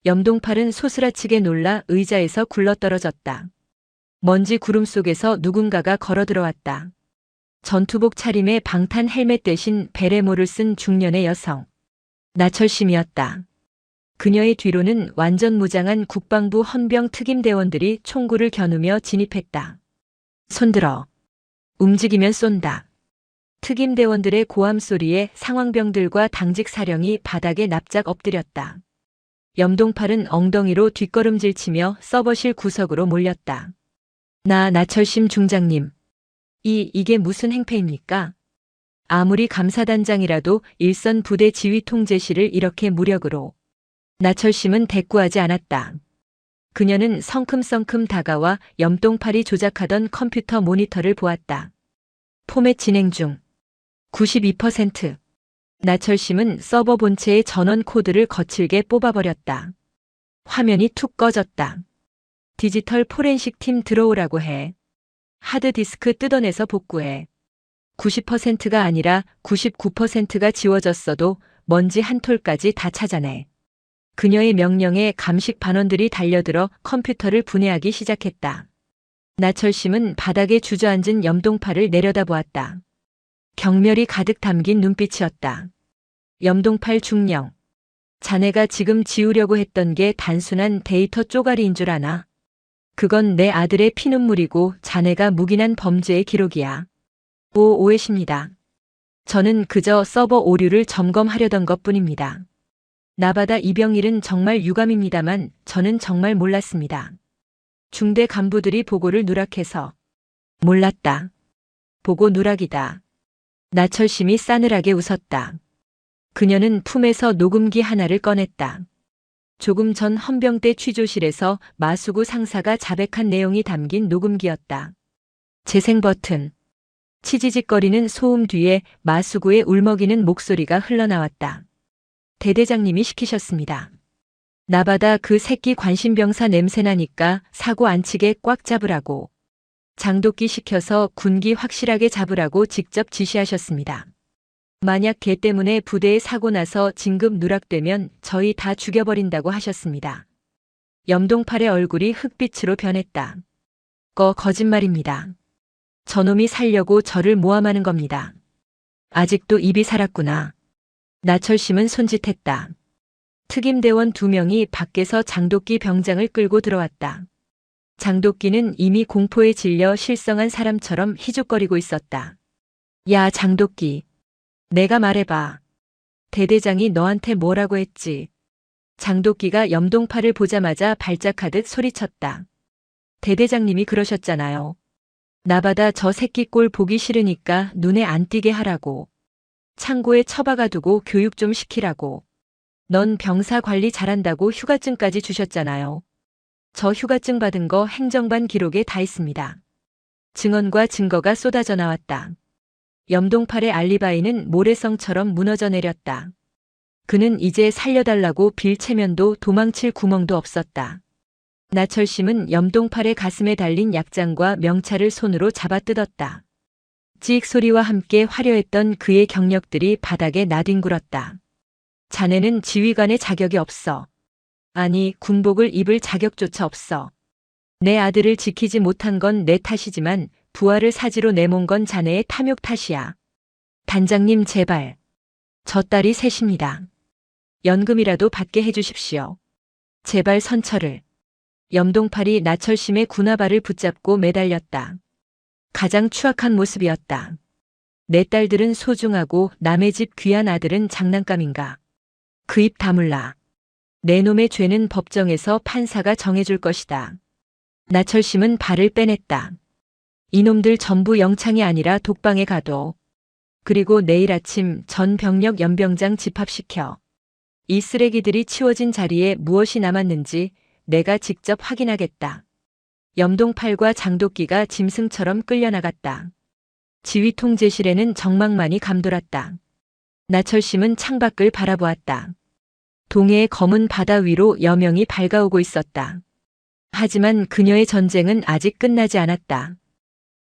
염동팔은 소스라치게 놀라 의자에서 굴러떨어졌다. 먼지 구름 속에서 누군가가 걸어 들어왔다. 전투복 차림에 방탄 헬멧 대신 베레모를 쓴 중년의 여성. 나철심이었다. 그녀의 뒤로는 완전 무장한 국방부 헌병 특임대원들이 총구를 겨누며 진입했다. 손들어. 움직이면 쏜다. 특임대원들의 고함 소리에 상황병들과 당직 사령이 바닥에 납작 엎드렸다. 염동팔은 엉덩이로 뒷걸음질치며 서버실 구석으로 몰렸다. 나철심 중장님. 이게 무슨 행패입니까? 아무리 감사단장이라도 일선 부대 지휘 통제실을 이렇게 무력으로. 나철심은 대꾸하지 않았다. 그녀는 성큼성큼 다가와 염동팔이 조작하던 컴퓨터 모니터를 보았다. 포맷 진행 중. 92%. 나철심은 서버 본체의 전원 코드를 거칠게 뽑아버렸다. 화면이 툭 꺼졌다. 디지털 포렌식 팀 들어오라고 해. 하드디스크 뜯어내서 복구해. 90%가 아니라 99%가 지워졌어도 먼지 한 톨까지 다 찾아내. 그녀의 명령에 감식 반원들이 달려들어 컴퓨터를 분해하기 시작했다. 나철심은 바닥에 주저앉은 염동팔을 내려다보았다. 경멸이 가득 담긴 눈빛이었다. 염동팔 중령. 자네가 지금 지우려고 했던 게 단순한 데이터 쪼가리인 줄 아나? 그건 내 아들의 피눈물이고 자네가 묵인한 범죄의 기록이야. 오해십니다. 저는 그저 서버 오류를 점검하려던 것뿐입니다. 나바다 이병일은 정말 유감입니다만 저는 정말 몰랐습니다. 중대 간부들이 보고를 누락해서. 몰랐다. 보고 누락이다. 나철심이 싸늘하게 웃었다. 그녀는 품에서 녹음기 하나를 꺼냈다. 조금 전 헌병대 취조실에서 마수구 상사가 자백한 내용이 담긴 녹음기였다. 재생 버튼. 치지직거리는 소음 뒤에 마수구의 울먹이는 목소리가 흘러나왔다. 대대장님이 시키셨습니다. 나바다 그 새끼 관심병사 냄새나니까 사고 안 치게 꽉 잡으라고. 장독기 시켜서 군기 확실하게 잡으라고 직접 지시하셨습니다. 만약 걔 때문에 부대에 사고 나서 진급 누락되면 저희 다 죽여버린다고 하셨습니다. 염동팔의 얼굴이 흑빛으로 변했다. 거짓말입니다. 저놈이 살려고 저를 모함하는 겁니다. 아직도 입이 살았구나. 나철심은 손짓했다. 특임대원 2명이 밖에서 장독기 병장을 끌고 들어왔다. 장독기는 이미 공포에 질려 실성한 사람처럼 희죽거리고 있었다. 야, 장독기. 내가 말해봐. 대대장이 너한테 뭐라고 했지? 장독기가 염동팔을 보자마자 발작하듯 소리쳤다. 대대장님이 그러셨잖아요. 나바다 저 새끼 꼴 보기 싫으니까 눈에 안 띄게 하라고. 창고에 처박아두고 교육 좀 시키라고. 넌 병사 관리 잘한다고 휴가증까지 주셨잖아요. 저 휴가증 받은 거 행정반 기록에 다 있습니다. 증언과 증거가 쏟아져 나왔다. 염동팔의 알리바이는 모래성처럼 무너져 내렸다. 그는 이제 살려달라고 빌 체면도 도망칠 구멍도 없었다. 나철심은 염동팔의 가슴에 달린 약장과 명찰을 손으로 잡아뜯었다. 찍 소리와 함께 화려했던 그의 경력들이 바닥에 나뒹굴었다. 자네는 지휘관의 자격이 없어. 아니, 군복을 입을 자격조차 없어. 내 아들을 지키지 못한 건 내 탓이지만 부하를 사지로 내몬 건 자네의 탐욕 탓이야. 단장님 제발. 저 딸이 셋입니다. 연금이라도 받게 해주십시오. 제발 선처를. 염동팔이 나철심의 군화발을 붙잡고 매달렸다. 가장 추악한 모습이었다. 내 딸들은 소중하고 남의 집 귀한 아들은 장난감인가. 그 입 다물라. 내 놈의 죄는 법정에서 판사가 정해줄 것이다. 나철심은 발을 빼냈다. 이놈들 전부 영창이 아니라 독방에 가도 그리고 내일 아침 전 병력 연병장 집합시켜. 이 쓰레기들이 치워진 자리에 무엇이 남았는지 내가 직접 확인하겠다. 염동팔과 장도끼가 짐승처럼 끌려나갔다. 지휘 통제실에는 정막만이 감돌았다. 나철심은 창밖을 바라보았다. 동해의 검은 바다 위로 여명이 밝아오고 있었다. 하지만 그녀의 전쟁은 아직 끝나지 않았다.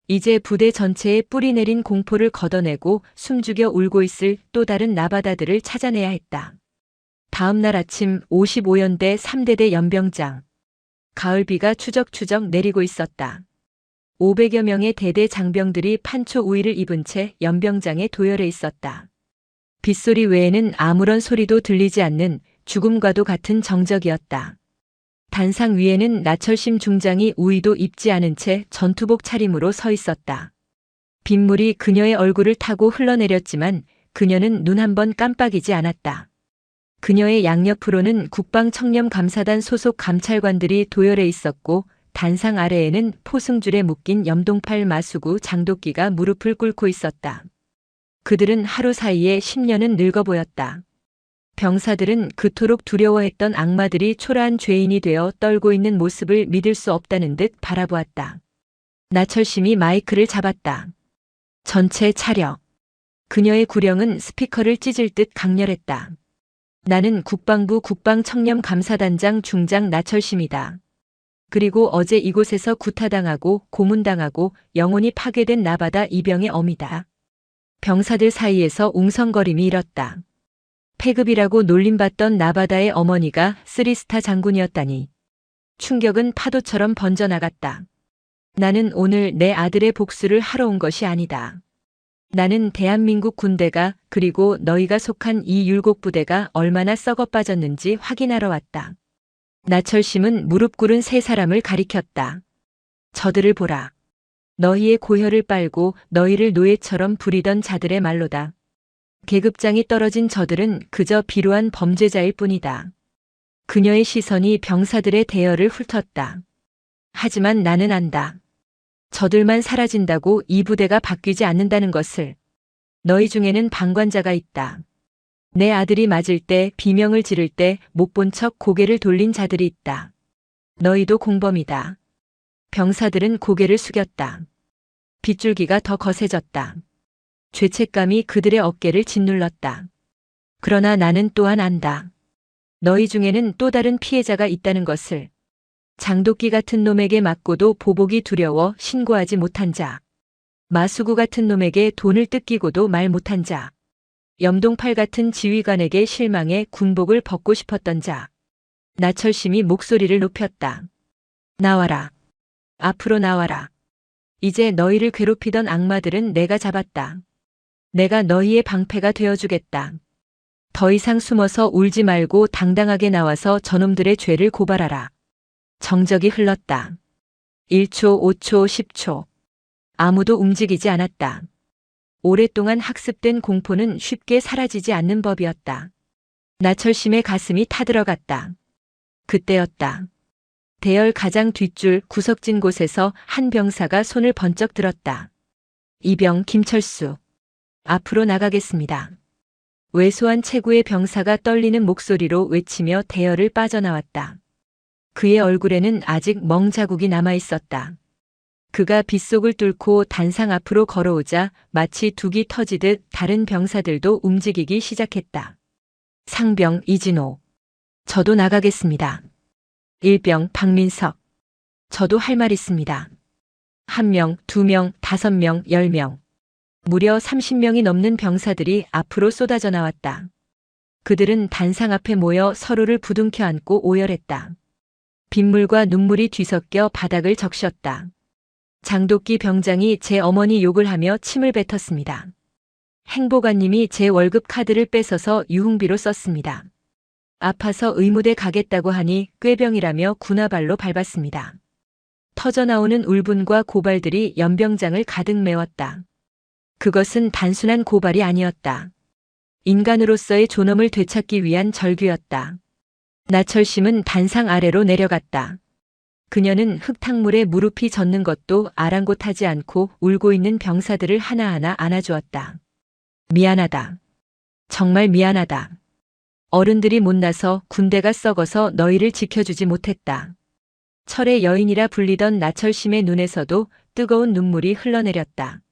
이제 부대 전체에 뿌리 내린 공포를 걷어내고 숨죽여 울고 있을 또 다른 나바다들을 찾아내야 했다. 다음 날 아침 55연대 3대대 연병장. 가을비가 추적추적 내리고 있었다. 500여 명의 대대 장병들이 판초 우위를 입은 채 연병장에 도열해 있었다. 빗소리 외에는 아무런 소리도 들리지 않는 죽음과도 같은 정적이었다. 단상 위에는 나철심 중장이 우위도 입지 않은 채 전투복 차림으로 서 있었다. 빗물이 그녀의 얼굴을 타고 흘러내렸지만 그녀는 눈 한 번 깜빡이지 않았다. 그녀의 양옆으로는 국방청렴감사단 소속 감찰관들이 도열해 있었고 단상 아래에는 포승줄에 묶인 염동팔 마수구 장도끼가 무릎을 꿇고 있었다. 그들은 하루 사이에 10년은 늙어 보였다. 병사들은 그토록 두려워했던 악마들이 초라한 죄인이 되어 떨고 있는 모습을 믿을 수 없다는 듯 바라보았다. 나철심이 마이크를 잡았다. 전체 차려. 그녀의 구령은 스피커를 찢을 듯 강렬했다. 나는 국방부 국방청렴감사단장 중장 나철심이다. 그리고 어제 이곳에서 구타당하고 고문당하고 영혼이 파괴된 나바다 이병의 어미다. 병사들 사이에서 웅성거림이 일었다. 패급이라고 놀림받던 나바다의 어머니가 3스타 장군이었다니. 충격은 파도처럼 번져나갔다. 나는 오늘 내 아들의 복수를 하러 온 것이 아니다. 나는 대한민국 군대가 그리고 너희가 속한 이 율곡부대가 얼마나 썩어 빠졌는지 확인하러 왔다. 나철심은 무릎 꿇은 세 사람을 가리켰다. 저들을 보라. 너희의 고혈을 빨고 너희를 노예처럼 부리던 자들의 말로다. 계급장이 떨어진 저들은 그저 비루한 범죄자일 뿐이다. 그녀의 시선이 병사들의 대열을 훑었다. 하지만 나는 안다. 저들만 사라진다고 이 부대가 바뀌지 않는다는 것을. 너희 중에는 방관자가 있다. 내 아들이 맞을 때 비명을 지를 때 못 본 척 고개를 돌린 자들이 있다. 너희도 공범이다. 병사들은 고개를 숙였다. 빗줄기가 더 거세졌다. 죄책감이 그들의 어깨를 짓눌렀다. 그러나 나는 또한 안다. 너희 중에는 또 다른 피해자가 있다는 것을. 장도끼 같은 놈에게 맞고도 보복이 두려워 신고하지 못한 자. 마수구 같은 놈에게 돈을 뜯기고도 말 못한 자. 염동팔 같은 지휘관에게 실망해 군복을 벗고 싶었던 자. 나철심이 목소리를 높였다. 나와라. 앞으로 나와라. 이제 너희를 괴롭히던 악마들은 내가 잡았다. 내가 너희의 방패가 되어주겠다. 더 이상 숨어서 울지 말고 당당하게 나와서 저놈들의 죄를 고발하라. 정적이 흘렀다. 1초, 5초, 10초. 아무도 움직이지 않았다. 오랫동안 학습된 공포는 쉽게 사라지지 않는 법이었다. 나철심의 가슴이 타들어갔다. 그때였다. 대열 가장 뒷줄 구석진 곳에서 한 병사가 손을 번쩍 들었다. 이병 김철수. 앞으로 나가겠습니다. 왜소한 최고의 병사가 떨리는 목소리로 외치며 대열을 빠져나왔다. 그의 얼굴에는 아직 멍자국이 남아있었다. 그가 빗속을 뚫고 단상 앞으로 걸어오자 마치 둑이 터지듯 다른 병사들도 움직이기 시작했다. 상병 이진호. 저도 나가겠습니다. 일병 박민석. 저도 할 말 있습니다. 1명, 2명, 5명, 10명. 무려 30명이 넘는 병사들이 앞으로 쏟아져 나왔다. 그들은 단상 앞에 모여 서로를 부둥켜 안고 오열했다. 빗물과 눈물이 뒤섞여 바닥을 적셨다. 장도끼 병장이 제 어머니 욕을 하며 침을 뱉었습니다. 행보관님이 제 월급 카드를 뺏어서 유흥비로 썼습니다. 아파서 의무대 가겠다고 하니 꾀병이라며 군화발로 밟았습니다. 터져나오는 울분과 고발들이 연병장을 가득 메웠다. 그것은 단순한 고발이 아니었다. 인간으로서의 존엄을 되찾기 위한 절규였다. 나철심은 단상 아래로 내려갔다. 그녀는 흙탕물에 무릎이 젖는 것도 아랑곳하지 않고 울고 있는 병사들을 하나하나 안아주었다. 미안하다. 정말 미안하다. 어른들이 못나서 군대가 썩어서 너희를 지켜주지 못했다. 철의 여인이라 불리던 나철심의 눈에서도 뜨거운 눈물이 흘러내렸다.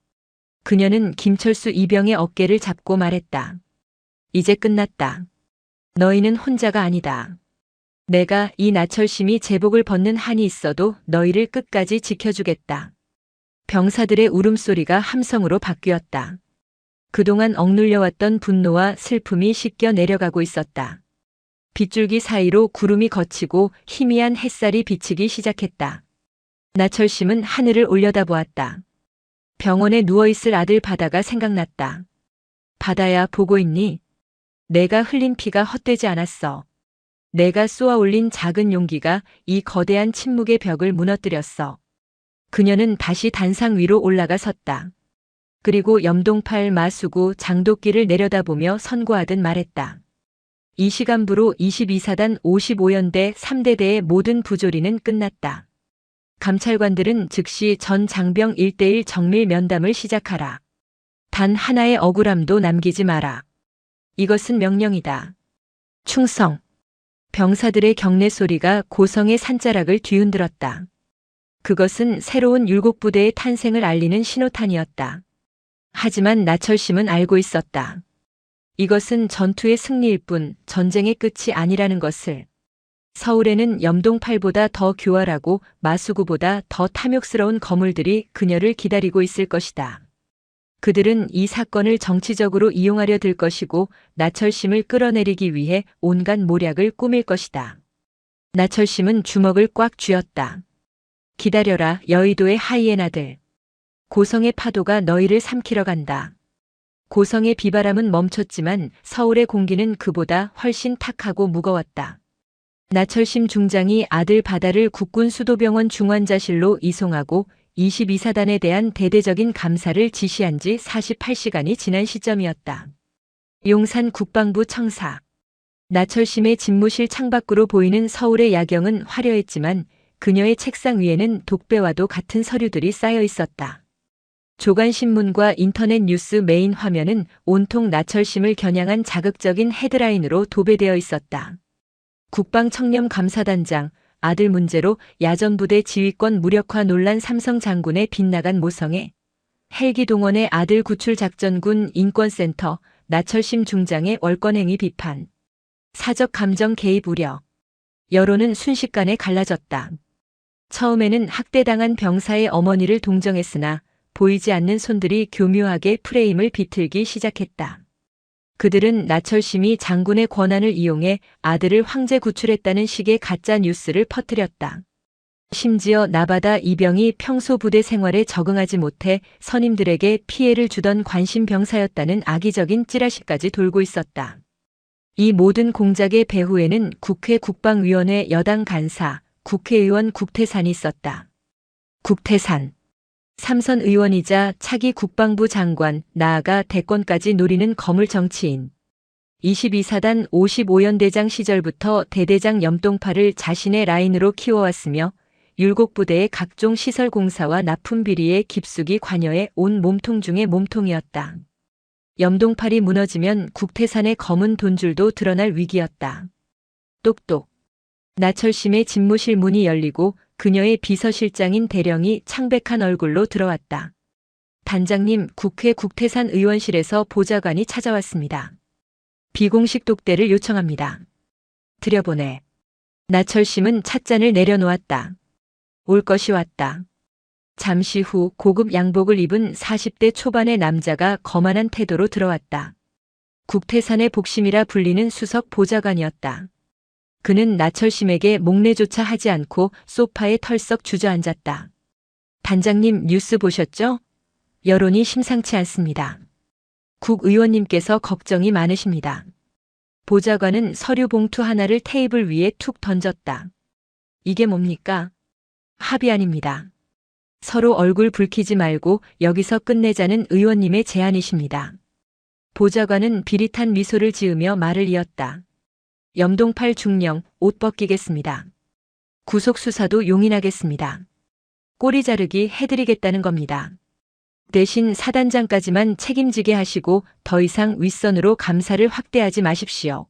그녀는 김철수 이병의 어깨를 잡고 말했다. 이제 끝났다. 너희는 혼자가 아니다. 내가 이 나철심이 제복을 벗는 한이 있어도 너희를 끝까지 지켜주겠다. 병사들의 울음소리가 함성으로 바뀌었다. 그동안 억눌려왔던 분노와 슬픔이 씻겨 내려가고 있었다. 빗줄기 사이로 구름이 걷히고 희미한 햇살이 비치기 시작했다. 나철심은 하늘을 올려다보았다. 병원에 누워있을 아들 바다가 생각났다. 바다야, 보고 있니? 내가 흘린 피가 헛되지 않았어. 내가 쏘아 올린 작은 용기가 이 거대한 침묵의 벽을 무너뜨렸어. 그녀는 다시 단상 위로 올라가 섰다. 그리고 염동팔, 마수구, 장독기를 내려다보며 선고하듯 말했다. 이 시간부로 22사단 55연대 3대대의 모든 부조리는 끝났다. 감찰관들은 즉시 전 장병 1:1 정밀 면담을 시작하라. 단 하나의 억울함도 남기지 마라. 이것은 명령이다. 충성. 병사들의 경례 소리가 고성의 산자락을 뒤흔들었다. 그것은 새로운 율곡부대의 탄생을 알리는 신호탄이었다. 하지만 나철심은 알고 있었다. 이것은 전투의 승리일 뿐 전쟁의 끝이 아니라는 것을. 서울에는 염동팔보다 더 교활하고 마수구보다 더 탐욕스러운 거물들이 그녀를 기다리고 있을 것이다. 그들은 이 사건을 정치적으로 이용하려 들 것이고 나철심을 끌어내리기 위해 온갖 모략을 꾸밀 것이다. 나철심은 주먹을 꽉 쥐었다. 기다려라, 여의도의 하이에나들. 고성의 파도가 너희를 삼키러 간다. 고성의 비바람은 멈췄지만 서울의 공기는 그보다 훨씬 탁하고 무거웠다. 나철심 중장이 아들 바다를 국군수도병원 중환자실로 이송하고 22사단에 대한 대대적인 감사를 지시한 지 48시간이 지난 시점이었다. 용산 국방부 청사. 나철심의 집무실 창밖으로 보이는 서울의 야경은 화려했지만 그녀의 책상 위에는 독배와도 같은 서류들이 쌓여 있었다. 조간신문과 인터넷 뉴스 메인 화면은 온통 나철심을 겨냥한 자극적인 헤드라인으로 도배되어 있었다. 국방청렴감사단장, 아들 문제로 야전부대 지휘권 무력화 논란 삼성 장군의 빗나간 모성애, 헬기 동원의 아들 구출작전군 인권센터, 나철심 중장의 월권행위 비판, 사적 감정 개입 우려. 여론은 순식간에 갈라졌다. 처음에는 학대당한 병사의 어머니를 동정했으나 보이지 않는 손들이 교묘하게 프레임을 비틀기 시작했다. 그들은 나철심이 장군의 권한을 이용해 아들을 황제 구출했다는 식의 가짜 뉴스를 퍼뜨렸다. 심지어 나바다 이병이 평소 부대 생활에 적응하지 못해 선임들에게 피해를 주던 관심 병사였다는 악의적인 찌라시까지 돌고 있었다. 이 모든 공작의 배후에는 국회 국방위원회 여당 간사, 국회의원 국태산이 있었다. 국태산. 삼선 의원이자 차기 국방부 장관, 나아가 대권까지 노리는 거물 정치인. 22사단 55연대장 시절부터 대대장 염동팔을 자신의 라인으로 키워왔으며 율곡부대의 각종 시설 공사와 납품 비리에 깊숙이 관여해 온 몸통 중의 몸통이었다. 염동팔이 무너지면 국태산의 검은 돈줄도 드러날 위기였다. 똑똑. 나철심의 집무실 문이 열리고 그녀의 비서실장인 대령이 창백한 얼굴로 들어왔다. 단장님, 국회 국태산 의원실에서 보좌관이 찾아왔습니다. 비공식 독대를 요청합니다. 들여보내. 나철심은 찻잔을 내려놓았다. 올 것이 왔다. 잠시 후 고급 양복을 입은 40대 초반의 남자가 거만한 태도로 들어왔다. 국태산의 복심이라 불리는 수석 보좌관이었다. 그는 나철심에게 목례조차 하지 않고 소파에 털썩 주저앉았다. 단장님, 뉴스 보셨죠? 여론이 심상치 않습니다. 국의원님께서 걱정이 많으십니다. 보좌관은 서류 봉투 하나를 테이블 위에 툭 던졌다. 이게 뭡니까? 합의안입니다. 서로 얼굴 붉히지 말고 여기서 끝내자는 의원님의 제안이십니다. 보좌관은 비릿한 미소를 지으며 말을 이었다. 염동팔 중령, 옷 벗기겠습니다. 구속수사도 용인하겠습니다. 꼬리 자르기 해드리겠다는 겁니다. 대신 사단장까지만 책임지게 하시고 더 이상 윗선으로 감사를 확대하지 마십시오.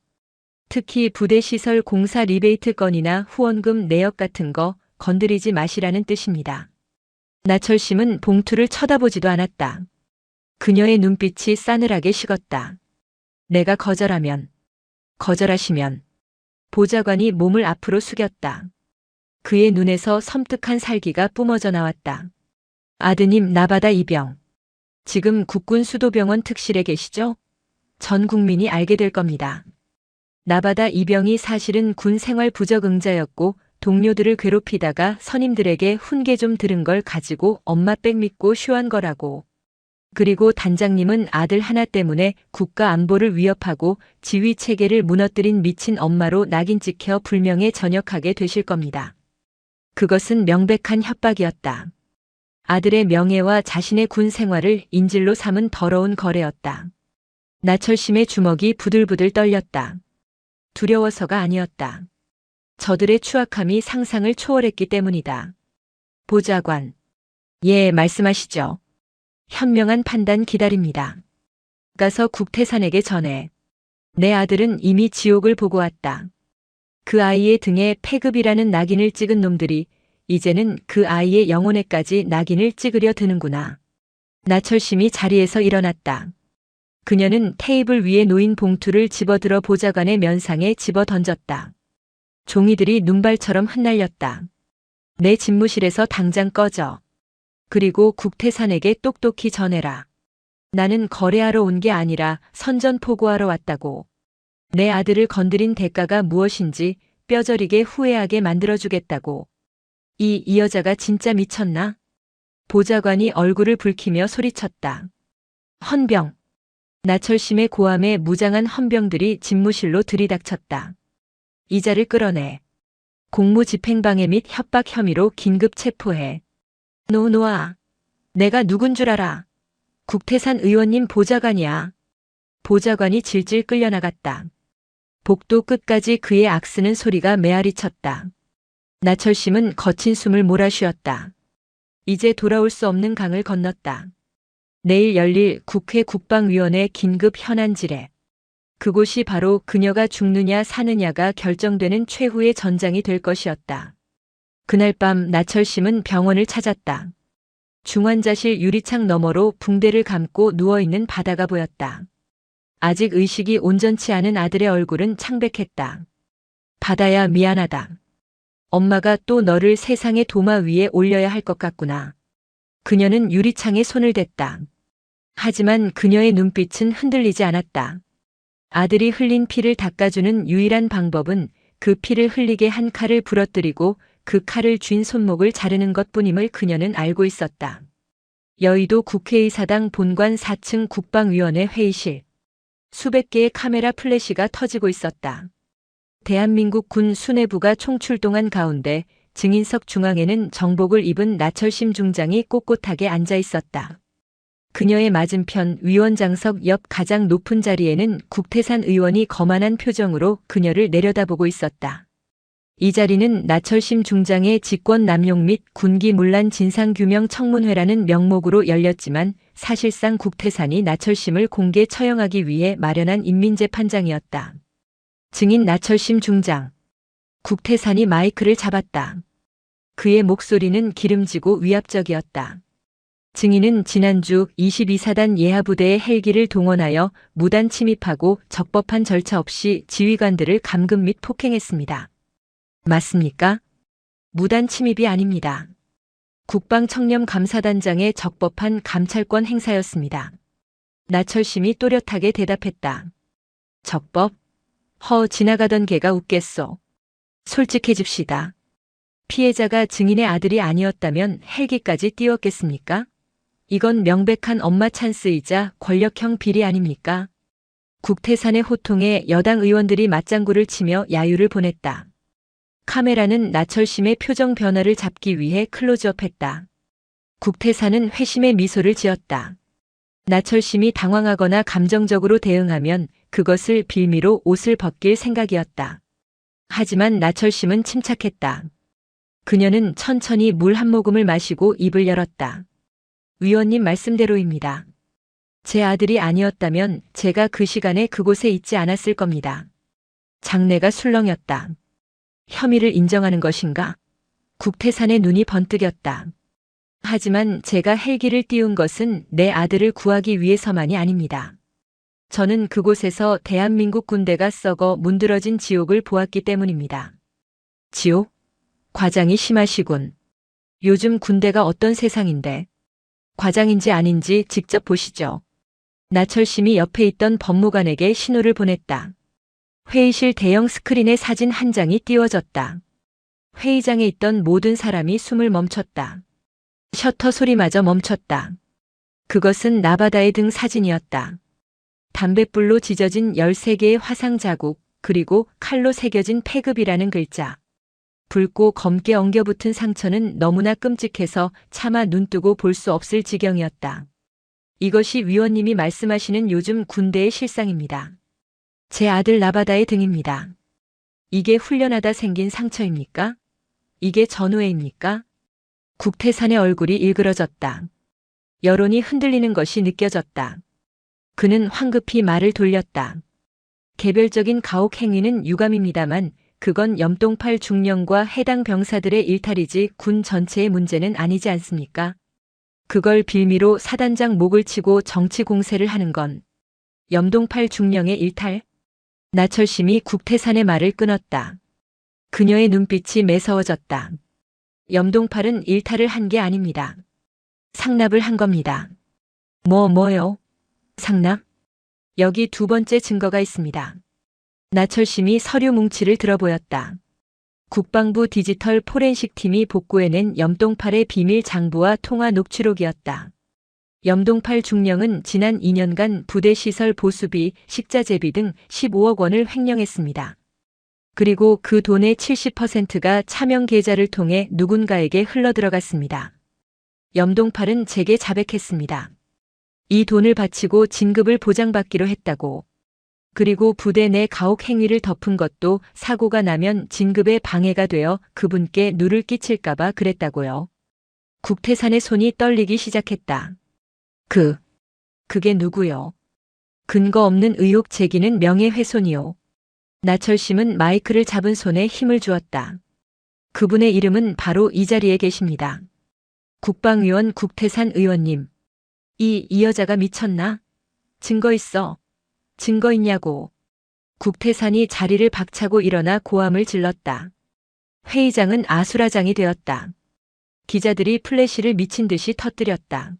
특히 부대 시설 공사 리베이트 건이나 후원금 내역 같은 거 건드리지 마시라는 뜻입니다. 나철심은 봉투를 쳐다보지도 않았다. 그녀의 눈빛이 싸늘하게 식었다. 내가 거절하시면. 보좌관이 몸을 앞으로 숙였다. 그의 눈에서 섬뜩한 살기가 뿜어져 나왔다. 아드님 나바다 이병. 지금 국군 수도병원 특실에 계시죠? 전 국민이 알게 될 겁니다. 나바다 이병이 사실은 군 생활 부적응자였고 동료들을 괴롭히다가 선임들에게 훈계 좀 들은 걸 가지고 엄마 백 믿고 쇼한 거라고. 그리고 단장님은 아들 하나 때문에 국가 안보를 위협하고 지휘 체계를 무너뜨린 미친 엄마로 낙인 찍혀 불명예 전역하게 되실 겁니다. 그것은 명백한 협박이었다. 아들의 명예와 자신의 군 생활을 인질로 삼은 더러운 거래였다. 나철심의 주먹이 부들부들 떨렸다. 두려워서가 아니었다. 저들의 추악함이 상상을 초월했기 때문이다. 보좌관. 예, 말씀하시죠. 현명한 판단 기다립니다. 가서 국태산에게 전해. 내 아들은 이미 지옥을 보고 왔다. 그 아이의 등에 폐급이라는 낙인을 찍은 놈들이 이제는 그 아이의 영혼에까지 낙인을 찍으려 드는구나. 나철심이 자리에서 일어났다. 그녀는 테이블 위에 놓인 봉투를 집어들어 보좌관의 면상에 집어 던졌다. 종이들이 눈발처럼 흩날렸다. 내 집무실에서 당장 꺼져. 그리고 국태산에게 똑똑히 전해라. 나는 거래하러 온 게 아니라 선전포고하러 왔다고. 내 아들을 건드린 대가가 무엇인지 뼈저리게 후회하게 만들어주겠다고. 이 여자가 진짜 미쳤나? 보좌관이 얼굴을 붉히며 소리쳤다. 헌병. 나철심의 고함에 무장한 헌병들이 집무실로 들이닥쳤다. 이자를 끌어내. 공무집행방해 및 협박 혐의로 긴급 체포해. 놓아. 내가 누군 줄 알아. 국태산 의원님 보좌관이야. 보좌관이 질질 끌려나갔다. 복도 끝까지 그의 악쓰는 소리가 메아리쳤다. 나철심은 거친 숨을 몰아쉬었다. 이제 돌아올 수 없는 강을 건넜다. 내일 열릴 국회 국방위원회 긴급 현안 질의. 그곳이 바로 그녀가 죽느냐 사느냐가 결정되는 최후의 전장이 될 것이었다. 그날 밤 나철심은 병원을 찾았다. 중환자실 유리창 너머로 붕대를 감고 누워있는 바다가 보였다. 아직 의식이 온전치 않은 아들의 얼굴은 창백했다. 바다야 미안하다. 엄마가 또 너를 세상의 도마 위에 올려야 할 것 같구나. 그녀는 유리창에 손을 댔다. 하지만 그녀의 눈빛은 흔들리지 않았다. 아들이 흘린 피를 닦아주는 유일한 방법은 그 피를 흘리게 한 칼을 부러뜨리고 그 칼을 쥔 손목을 자르는 것뿐임을 그녀는 알고 있었다. 여의도 국회의사당 본관 4층 국방위원회 회의실. 수백 개의 카메라 플래시가 터지고 있었다. 대한민국 군 수뇌부가 총출동한 가운데 증인석 중앙에는 정복을 입은 나철심 중장이 꼿꼿하게 앉아 있었다. 그녀의 맞은편 위원장석 옆 가장 높은 자리에는 국태산 의원이 거만한 표정으로 그녀를 내려다보고 있었다. 이 자리는 나철심 중장의 직권 남용 및 군기 문란 진상규명 청문회라는 명목으로 열렸지만 사실상 국태산이 나철심을 공개 처형하기 위해 마련한 인민재판장이었다. 증인 나철심 중장. 국태산이 마이크를 잡았다. 그의 목소리는 기름지고 위압적이었다. 증인은 지난주 22사단 예하부대의 헬기를 동원하여 무단 침입하고 적법한 절차 없이 지휘관들을 감금 및 폭행했습니다. 맞습니까? 무단 침입이 아닙니다. 국방청렴감사단장의 적법한 감찰권 행사였습니다. 나철심이 또렷하게 대답했다. 적법? 지나가던 개가 웃겠소. 솔직해집시다. 피해자가 증인의 아들이 아니었다면 헬기까지 띄웠겠습니까? 이건 명백한 엄마 찬스이자 권력형 비리 아닙니까? 국태산의 호통에 여당 의원들이 맞장구를 치며 야유를 보냈다. 카메라는 나철심의 표정 변화를 잡기 위해 클로즈업했다. 국태산은 회심의 미소를 지었다. 나철심이 당황하거나 감정적으로 대응하면 그것을 빌미로 옷을 벗길 생각이었다. 하지만 나철심은 침착했다. 그녀는 천천히 물 한 모금을 마시고 입을 열었다. 의원님 말씀대로입니다. 제 아들이 아니었다면 제가 그 시간에 그곳에 있지 않았을 겁니다. 장내가 술렁였다. 혐의를 인정하는 것인가? 국태산의 눈이 번뜩였다. 하지만 제가 헬기를 띄운 것은 내 아들을 구하기 위해서만이 아닙니다. 저는 그곳에서 대한민국 군대가 썩어 문드러진 지옥을 보았기 때문입니다. 지옥? 과장이 심하시군. 요즘 군대가 어떤 세상인데? 과장인지 아닌지 직접 보시죠. 나철심이 옆에 있던 법무관에게 신호를 보냈다. 회의실 대형 스크린에 사진 한 장이 띄워졌다. 회의장에 있던 모든 사람이 숨을 멈췄다. 셔터 소리마저 멈췄다. 그것은 나바다의 등 사진이었다. 담뱃불로 지져진 13개의 화상 자국, 그리고 칼로 새겨진 패급이라는 글자. 붉고 검게 엉겨붙은 상처는 너무나 끔찍해서 차마 눈뜨고 볼 수 없을 지경이었다. 이것이 위원님이 말씀하시는 요즘 군대의 실상입니다. 제 아들 나바다의 등입니다. 이게 훈련하다 생긴 상처입니까? 이게 전우회입니까? 국태산의 얼굴이 일그러졌다. 여론이 흔들리는 것이 느껴졌다. 그는 황급히 말을 돌렸다. 개별적인 가혹 행위는 유감입니다만 그건 염동팔 중령과 해당 병사들의 일탈이지 군 전체의 문제는 아니지 않습니까? 그걸 빌미로 사단장 목을 치고 정치 공세를 하는 건 염동팔 중령의 일탈? 나철심이 국태산의 말을 끊었다. 그녀의 눈빛이 매서워졌다. 염동팔은 일탈을 한 게 아닙니다. 상납을 한 겁니다. 뭐요? 상납? 여기 두 번째 증거가 있습니다. 나철심이 서류 뭉치를 들어보였다. 국방부 디지털 포렌식 팀이 복구해낸 염동팔의 비밀 장부와 통화 녹취록이었다. 염동팔 중령은 지난 2년간 부대 시설 보수비, 식자재비 등 15억 원을 횡령했습니다. 그리고 그 돈의 70%가 차명 계좌를 통해 누군가에게 흘러들어갔습니다. 염동팔은 제게 자백했습니다. 이 돈을 바치고 진급을 보장받기로 했다고. 그리고 부대 내 가혹 행위를 덮은 것도 사고가 나면 진급에 방해가 되어 그분께 누를 끼칠까봐 그랬다고요. 국태산의 손이 떨리기 시작했다. 그게 누구요? 근거 없는 의혹 제기는 명예훼손이요. 나철심은 마이크를 잡은 손에 힘을 주었다. 그분의 이름은 바로 이 자리에 계십니다. 국방위원 국태산 의원님. 이 여자가 미쳤나? 증거 있어. 증거 있냐고. 국태산이 자리를 박차고 일어나 고함을 질렀다. 회의장은 아수라장이 되었다. 기자들이 플래시를 미친 듯이 터뜨렸다.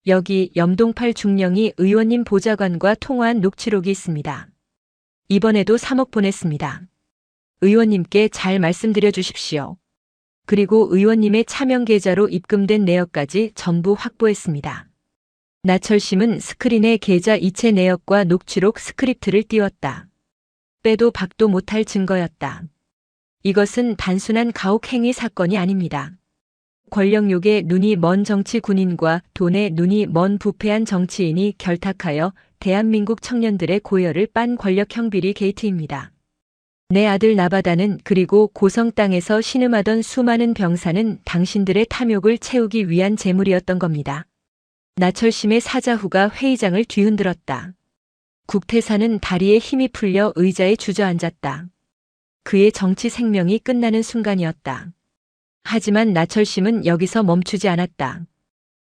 여기 염동팔 중령이 의원님 보좌관과 통화한 녹취록이 있습니다. 이번에도 3억 보냈습니다. 의원님께 잘 말씀드려 주십시오. 그리고 의원님의 차명 계좌로 입금된 내역까지 전부 확보했습니다. 나철심은 스크린에 계좌 이체 내역과 녹취록 스크립트를 띄웠다. 빼도 박도 못할 증거였다. 이것은 단순한 가혹 행위 사건이 아닙니다. 권력욕에 눈이 먼 정치 군인과 돈에 눈이 먼 부패한 정치인이 결탁하여 대한민국 청년들의 고열을 빤 권력형 비리 게이트입니다. 내 아들 나바다는 그리고 고성 땅에서 신음하던 수많은 병사는 당신들의 탐욕을 채우기 위한 재물이었던 겁니다. 나철심의 사자후가 회의장을 뒤흔들었다. 국태산은 다리에 힘이 풀려 의자에 주저앉았다. 그의 정치 생명이 끝나는 순간이었다. 하지만 나철심은 여기서 멈추지 않았다.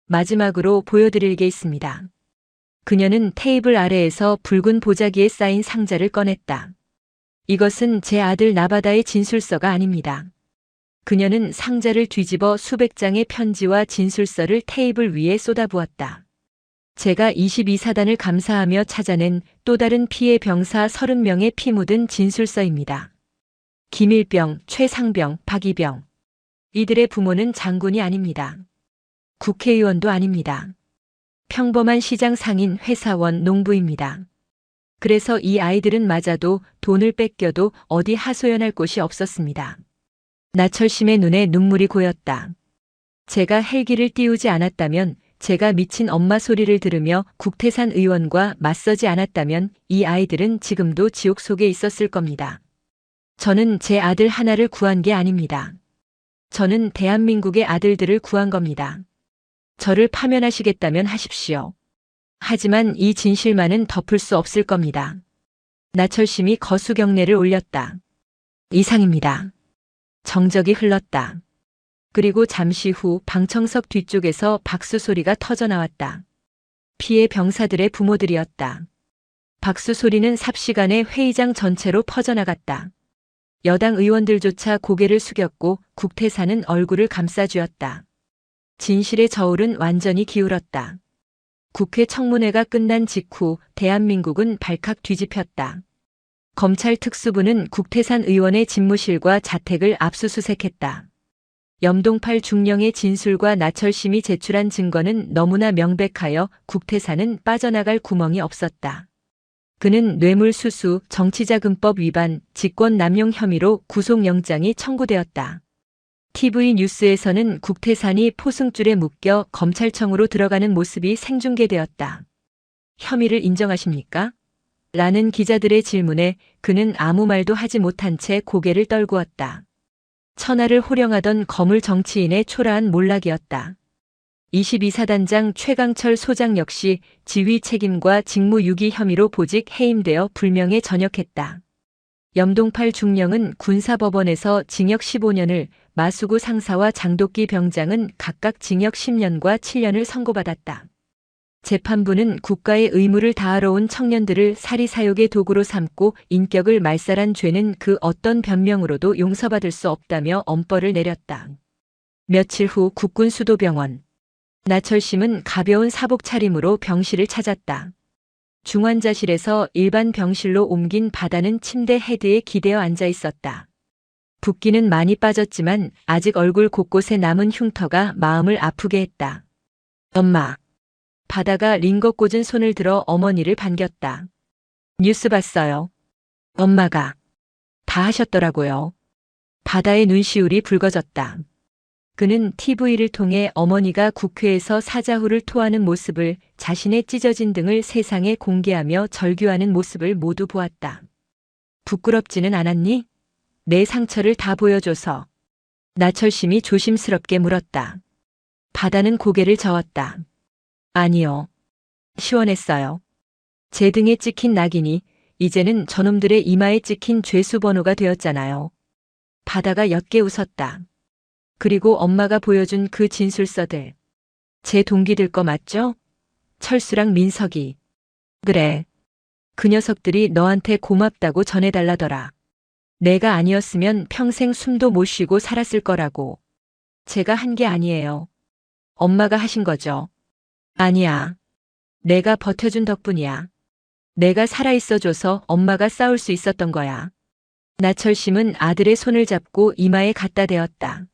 마지막으로 보여드릴 게 있습니다. 그녀는 테이블 아래에서 붉은 보자기에 쌓인 상자를 꺼냈다. 이것은 제 아들 나바다의 진술서가 아닙니다. 그녀는 상자를 뒤집어 수백 장의 편지와 진술서를 테이블 위에 쏟아부었다. 제가 22사단을 감사하며 찾아낸 또 다른 피해 병사 30명의 피 묻은 진술서입니다. 김일병, 최상병, 박이병. 이들의 부모는 장군이 아닙니다. 국회의원도 아닙니다. 평범한 시장 상인, 회사원, 농부입니다. 그래서 이 아이들은 맞아도 돈을 뺏겨도 어디 하소연할 곳이 없었습니다. 나철심의 눈에 눈물이 고였다. 제가 헬기를 띄우지 않았다면, 제가 미친 엄마 소리를 들으며 국태산 의원과 맞서지 않았다면 이 아이들은 지금도 지옥 속에 있었을 겁니다. 저는 제 아들 하나를 구한 게 아닙니다. 저는 대한민국의 아들들을 구한 겁니다. 저를 파면하시겠다면 하십시오. 하지만 이 진실만은 덮을 수 없을 겁니다. 나철심이 거수경례를 올렸다. 이상입니다. 정적이 흘렀다. 그리고 잠시 후 방청석 뒤쪽에서 박수 소리가 터져 나왔다. 피해 병사들의 부모들이었다. 박수 소리는 삽시간에 회의장 전체로 퍼져나갔다. 여당 의원들조차 고개를 숙였고 국태사는 얼굴을 감싸쥐었다. 진실의 저울은 완전히 기울었다. 국회 청문회가 끝난 직후 대한민국은 발칵 뒤집혔다. 검찰 특수부는 국태산 의원의 집무실과 자택을 압수수색했다. 염동팔 중령의 진술과 나철심이 제출한 증거는 너무나 명백하여 국태산은 빠져나갈 구멍이 없었다. 그는 뇌물수수, 정치자금법 위반, 직권남용 혐의로 구속영장이 청구되었다. TV 뉴스에서는 국태산이 포승줄에 묶여 검찰청으로 들어가는 모습이 생중계되었다. 혐의를 인정하십니까? 라는 기자들의 질문에 그는 아무 말도 하지 못한 채 고개를 떨구었다. 천하를 호령하던 거물 정치인의 초라한 몰락이었다. 22사단장 최강철 소장 역시 지휘 책임과 직무유기 혐의로 보직 해임되어 불명예 전역했다. 염동팔 중령은 군사법원에서 징역 15년을, 마수구 상사와 장도끼 병장은 각각 징역 10년과 7년을 선고받았다. 재판부는 국가의 의무를 다하러 온 청년들을 사리사욕의 도구로 삼고 인격을 말살한 죄는 그 어떤 변명으로도 용서받을 수 없다며 엄벌을 내렸다. 며칠 후 국군 수도병원. 나철심은 가벼운 사복 차림으로 병실을 찾았다. 중환자실에서 일반 병실로 옮긴 바다는 침대 헤드에 기대어 앉아 있었다. 붓기는 많이 빠졌지만 아직 얼굴 곳곳에 남은 흉터가 마음을 아프게 했다. 엄마. 바다가 링거 꽂은 손을 들어 어머니를 반겼다. 뉴스 봤어요. 엄마가. 다 하셨더라고요. 바다의 눈시울이 붉어졌다. 그는 TV를 통해 어머니가 국회에서 사자후를 토하는 모습을, 자신의 찢어진 등을 세상에 공개하며 절규하는 모습을 모두 보았다. 부끄럽지는 않았니? 내 상처를 다 보여줘서. 나철심이 조심스럽게 물었다. 바다는 고개를 저었다. 아니요. 시원했어요. 제 등에 찍힌 낙인이 이제는 저놈들의 이마에 찍힌 죄수 번호가 되었잖아요. 바다가 옅게 웃었다. 그리고 엄마가 보여준 그 진술서들. 제 동기들 거 맞죠? 철수랑 민석이. 그래. 그 녀석들이 너한테 고맙다고 전해달라더라. 내가 아니었으면 평생 숨도 못 쉬고 살았을 거라고. 제가 한 게 아니에요. 엄마가 하신 거죠. 아니야. 내가 버텨준 덕분이야. 내가 살아있어줘서 엄마가 싸울 수 있었던 거야. 나철심은 아들의 손을 잡고 이마에 갖다 대었다.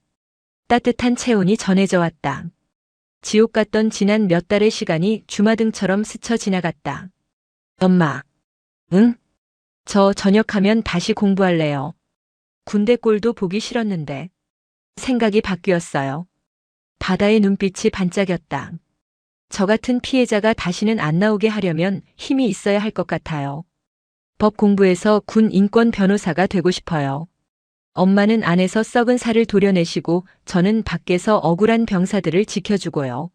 따뜻한 체온이 전해져 왔다. 지옥 같던 지난 몇 달의 시간이 주마등처럼 스쳐 지나갔다. 엄마. 응? 저 전역하면 다시 공부할래요. 군대 꼴도 보기 싫었는데. 생각이 바뀌었어요. 바다의 눈빛이 반짝였다. 저 같은 피해자가 다시는 안 나오게 하려면 힘이 있어야 할 것 같아요. 법 공부해서 군 인권 변호사가 되고 싶어요. 엄마는 안에서 썩은 살을 도려내시고 저는 밖에서 억울한 병사들을 지켜주고요.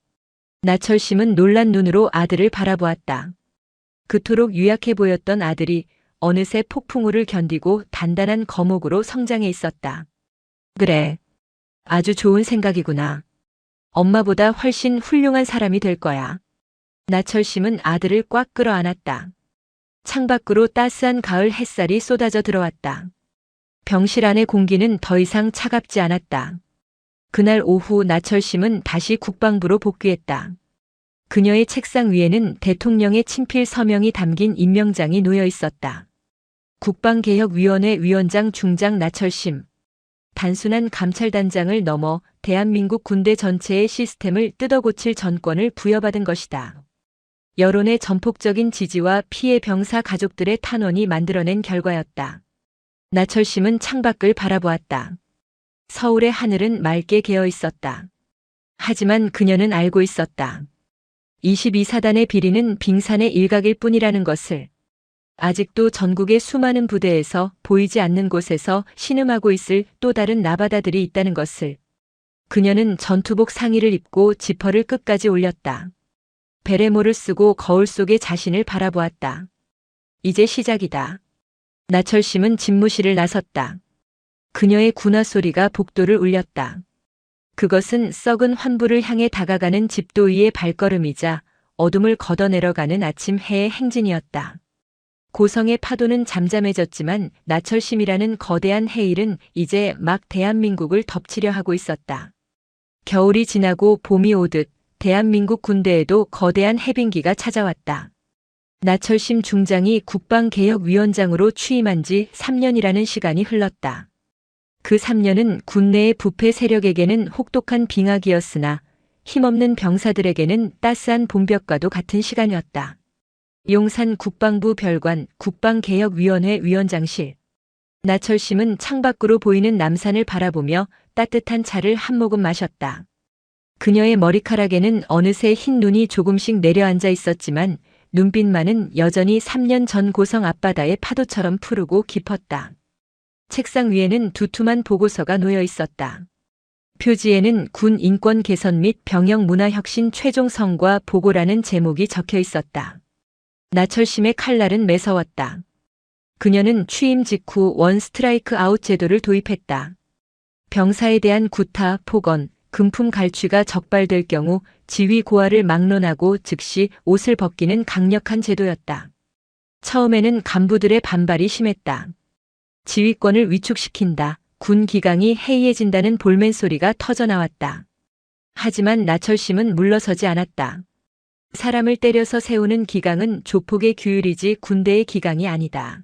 나철심은 놀란 눈으로 아들을 바라보았다. 그토록 유약해 보였던 아들이 어느새 폭풍우를 견디고 단단한 거목으로 성장해 있었다. 그래. 아주 좋은 생각이구나. 엄마보다 훨씬 훌륭한 사람이 될 거야. 나철심은 아들을 꽉 끌어안았다. 창밖으로 따스한 가을 햇살이 쏟아져 들어왔다. 병실 안의 공기는 더 이상 차갑지 않았다. 그날 오후 나철심은 다시 국방부로 복귀했다. 그녀의 책상 위에는 대통령의 친필 서명이 담긴 임명장이 놓여 있었다. 국방개혁위원회 위원장 중장 나철심. 단순한 감찰단장을 넘어 대한민국 군대 전체의 시스템을 뜯어고칠 전권을 부여받은 것이다. 여론의 전폭적인 지지와 피해 병사 가족들의 탄원이 만들어낸 결과였다. 나철심은 창밖을 바라보았다. 서울의 하늘은 맑게 개어 있었다. 하지만 그녀는 알고 있었다. 22사단의 비리는 빙산의 일각일 뿐이라는 것을. 아직도 전국의 수많은 부대에서 보이지 않는 곳에서 신음하고 있을 또 다른 나바다들이 있다는 것을. 그녀는 전투복 상의를 입고 지퍼를 끝까지 올렸다. 베레모를 쓰고 거울 속에 자신을 바라보았다. 이제 시작이다. 나철심은 집무실을 나섰다. 그녀의 군화 소리가 복도를 울렸다. 그것은 썩은 환부를 향해 다가가는 집도이의 발걸음이자 어둠을 걷어내려가는 아침 해의 행진이었다. 고성의 파도는 잠잠해졌지만 나철심이라는 거대한 해일은 이제 막 대한민국을 덮치려 하고 있었다. 겨울이 지나고 봄이 오듯 대한민국 군대에도 거대한 해빙기가 찾아왔다. 나철심 중장이 국방개혁위원장으로 취임한 지 3년이라는 시간이 흘렀다. 그 3년은 군내의 부패 세력에게는 혹독한 빙하기였으나 힘없는 병사들에게는 따스한 봄볕과도 같은 시간이었다. 용산 국방부 별관 국방개혁위원회 위원장실. 나철심은 창밖으로 보이는 남산을 바라보며 따뜻한 차를 한 모금 마셨다. 그녀의 머리카락에는 어느새 흰 눈이 조금씩 내려앉아 있었지만 눈빛만은 여전히 3년 전 고성 앞바다의 파도처럼 푸르고 깊었다. 책상 위에는 두툼한 보고서가 놓여 있었다. 표지에는 군 인권 개선 및 병영 문화 혁신 최종 성과 보고라는 제목이 적혀 있었다. 나철심의 칼날은 매서웠다. 그녀는 취임 직후 원 스트라이크 아웃 제도를 도입했다. 병사에 대한 구타, 폭언, 금품 갈취가 적발될 경우 지휘 고하를 막론하고 즉시 옷을 벗기는 강력한 제도였다. 처음에는 간부들의 반발이 심했다. 지휘권을 위축시킨다. 군 기강이 해이해진다는 볼멘 소리가 터져나왔다. 하지만 나철심은 물러서지 않았다. 사람을 때려서 세우는 기강은 조폭의 규율이지 군대의 기강이 아니다.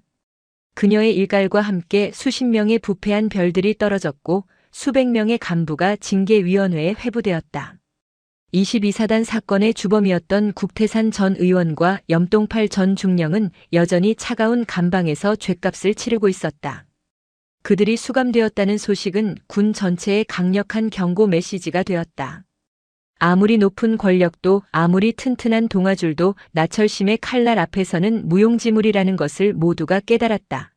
그녀의 일갈과 함께 수십 명의 부패한 별들이 떨어졌고 수백 명의 간부가 징계위원회에 회부되었다. 22사단 사건의 주범이었던 국태산 전 의원과 염동팔 전 중령은 여전히 차가운 감방에서 죗값을 치르고 있었다. 그들이 수감되었다는 소식은 군 전체에 강력한 경고 메시지가 되었다. 아무리 높은 권력도 아무리 튼튼한 동아줄도 나철심의 칼날 앞에서는 무용지물이라는 것을 모두가 깨달았다.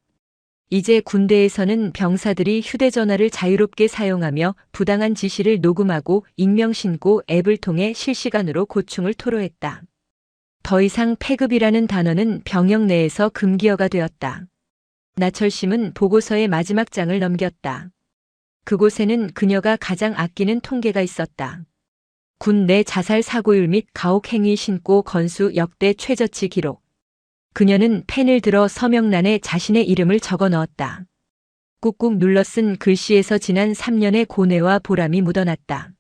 이제 군대에서는 병사들이 휴대전화를 자유롭게 사용하며 부당한 지시를 녹음하고 익명 신고 앱을 통해 실시간으로 고충을 토로했다. 더 이상 패급이라는 단어는 병영 내에서 금기어가 되었다. 나철심은 보고서의 마지막 장을 넘겼다. 그곳에는 그녀가 가장 아끼는 통계가 있었다. 군 내 자살 사고율 및 가혹 행위 신고 건수 역대 최저치 기록. 그녀는 펜을 들어 서명란에 자신의 이름을 적어 넣었다. 꾹꾹 눌러 쓴 글씨에서 지난 3년의 고뇌와 보람이 묻어났다.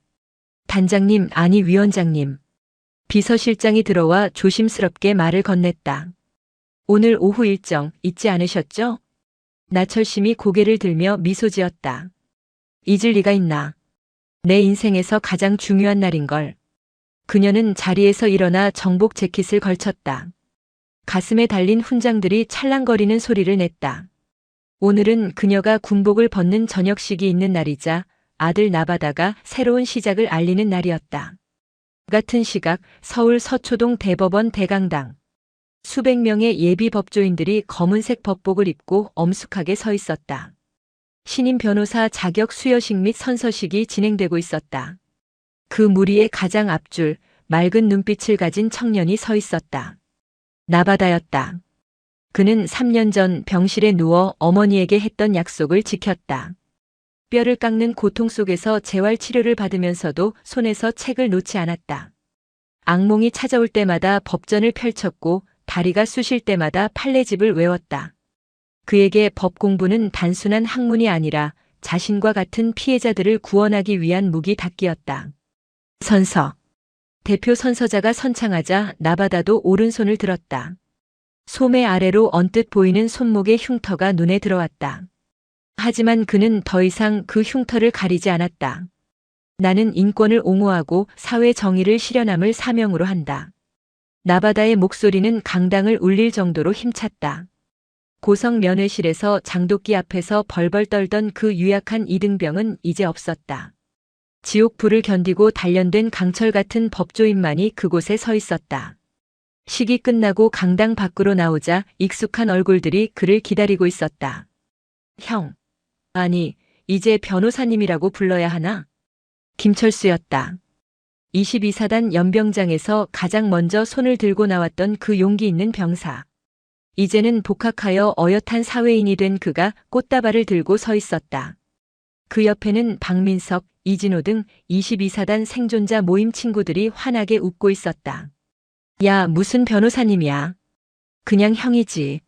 단장님, 아니 위원장님. 비서실장이 들어와 조심스럽게 말을 건넸다. 오늘 오후 일정 잊지 않으셨죠? 나철심이 고개를 들며 미소 지었다. 잊을 리가 있나. 내 인생에서 가장 중요한 날인걸. 그녀는 자리에서 일어나 정복 재킷을 걸쳤다. 가슴에 달린 훈장들이 찰랑거리는 소리를 냈다. 오늘은 그녀가 군복을 벗는 저녁식이 있는 날이자 아들 나바다가 새로운 시작을 알리는 날이었다. 같은 시각 서울 서초동 대법원 대강당. 수백 명의 예비 법조인들이 검은색 법복을 입고 엄숙하게 서 있었다. 신임 변호사 자격 수여식 및 선서식이 진행되고 있었다. 그 무리의 가장 앞줄, 맑은 눈빛을 가진 청년이 서 있었다. 나바다였다. 그는 3년 전 병실에 누워 어머니에게 했던 약속을 지켰다. 뼈를 깎는 고통 속에서 재활 치료를 받으면서도 손에서 책을 놓지 않았다. 악몽이 찾아올 때마다 법전을 펼쳤고 다리가 쑤실 때마다 판례집을 외웠다. 그에게 법 공부는 단순한 학문이 아니라 자신과 같은 피해자들을 구원하기 위한 무기 닦기였다. 선서. 대표 선서자가 선창하자 나바다도 오른손을 들었다. 소매 아래로 언뜻 보이는 손목의 흉터가 눈에 들어왔다. 하지만 그는 더 이상 그 흉터를 가리지 않았다. 나는 인권을 옹호하고 사회 정의를 실현함을 사명으로 한다. 나바다의 목소리는 강당을 울릴 정도로 힘찼다. 고성 면회실에서 장독기 앞에서 벌벌 떨던 그 유약한 이등병은 이제 없었다. 지옥불을 견디고 단련된 강철 같은 법조인만이 그곳에 서 있었다. 식이 끝나고 강당 밖으로 나오자 익숙한 얼굴들이 그를 기다리고 있었다. 형. 아니, 이제 변호사님이라고 불러야 하나? 김철수였다. 22사단 연병장에서 가장 먼저 손을 들고 나왔던 그 용기 있는 병사. 이제는 복학하여 어엿한 사회인이 된 그가 꽃다발을 들고 서 있었다. 그 옆에는 박민석, 이진호 등 22사단 생존자 모임 친구들이 환하게 웃고 있었다. 야, 무슨 변호사님이야. 그냥 형이지.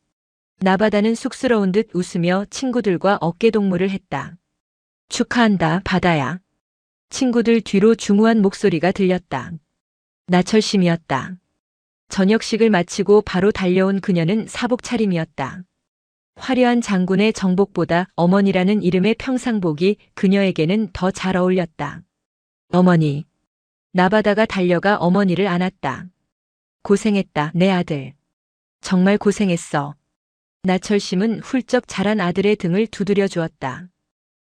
나바다는 쑥스러운 듯 웃으며 친구들과 어깨동무를 했다. 축하한다, 바다야. 친구들 뒤로 중후한 목소리가 들렸다. 나철심이었다. 저녁식을 마치고 바로 달려온 그녀는 사복 차림이었다. 화려한 장군의 정복보다 어머니라는 이름의 평상복이 그녀에게는 더 잘 어울렸다. 어머니. 나바다가 달려가 어머니를 안았다. 고생했다, 내 아들. 정말 고생했어. 나철심은 훌쩍 자란 아들의 등을 두드려 주었다.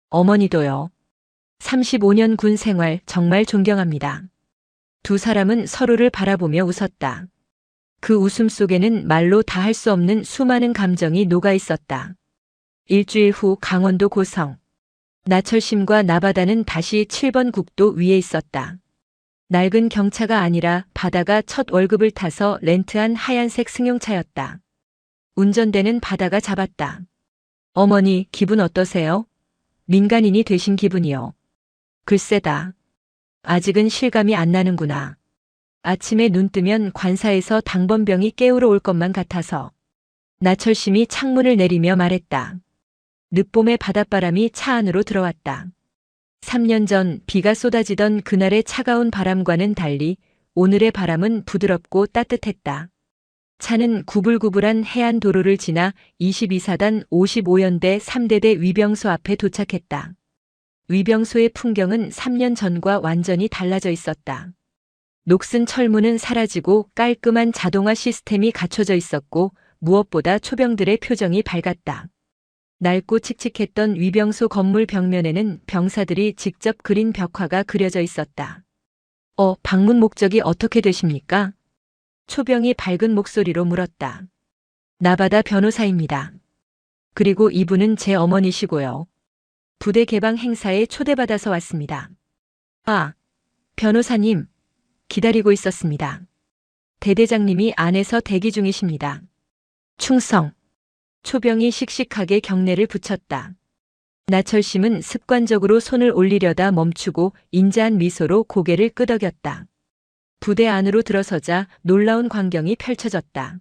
어머니도요. 35년 군 생활 정말 존경합니다. 두 사람은 서로를 바라보며 웃었다. 그 웃음 속에는 말로 다 할 수 없는 수많은 감정이 녹아 있었다. 일주일 후 강원도 고성. 나철심과 나바다는 다시 7번 국도 위에 있었다. 낡은 경차가 아니라 바다가 첫 월급을 타서 렌트한 하얀색 승용차였다. 운전대는 바다가 잡았다. 어머니, 기분 어떠세요? 민간인이 되신 기분이요. 글쎄다. 아직은 실감이 안 나는구나. 아침에 눈 뜨면 관사에서 당번병이 깨우러 올 것만 같아서. 나철심이 창문을 내리며 말했다. 늦봄의 바닷바람이 차 안으로 들어왔다. 3년 전 비가 쏟아지던 그날의 차가운 바람과는 달리 오늘의 바람은 부드럽고 따뜻했다. 차는 구불구불한 해안 도로를 지나 22사단 55연대 3대대 위병소 앞에 도착했다. 위병소의 풍경은 3년 전과 완전히 달라져 있었다. 녹슨 철문은 사라지고 깔끔한 자동화 시스템이 갖춰져 있었고 무엇보다 초병들의 표정이 밝았다. 낡고 칙칙했던 위병소 건물 벽면에는 병사들이 직접 그린 벽화가 그려져 있었다. 방문 목적이 어떻게 되십니까? 초병이 밝은 목소리로 물었다. 나바다 변호사입니다. 그리고 이분은 제 어머니시고요. 부대 개방 행사에 초대받아서 왔습니다. 아, 변호사님. 기다리고 있었습니다. 대대장님이 안에서 대기 중이십니다. 충성. 초병이 씩씩하게 경례를 붙였다. 나철심은 습관적으로 손을 올리려다 멈추고 인자한 미소로 고개를 끄덕였다. 부대 안으로 들어서자 놀라운 광경이 펼쳐졌다.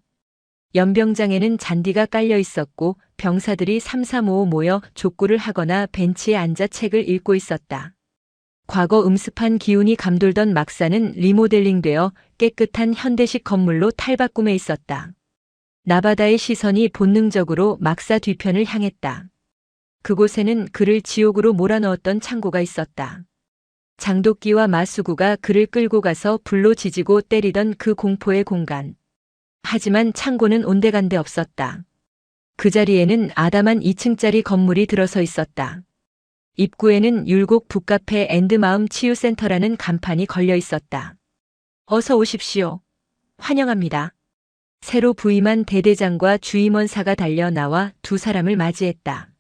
연병장에는 잔디가 깔려 있었고 병사들이 삼삼오오 모여 족구를 하거나 벤치에 앉아 책을 읽고 있었다. 과거 음습한 기운이 감돌던 막사는 리모델링되어 깨끗한 현대식 건물로 탈바꿈해 있었다. 나바다의 시선이 본능적으로 막사 뒤편을 향했다. 그곳에는 그를 지옥으로 몰아넣었던 창고가 있었다. 장도끼와 마수구가 그를 끌고 가서 불로 지지고 때리던 그 공포의 공간. 하지만 창고는 온데간데 없었다. 그 자리에는 아담한 2층짜리 건물이 들어서 있었다. 입구에는 율곡 북카페 앤드 마음 치유센터라는 간판이 걸려 있었다. 어서 오십시오. 환영합니다. 새로 부임한 대대장과 주임원사가 달려 나와 두 사람을 맞이했다.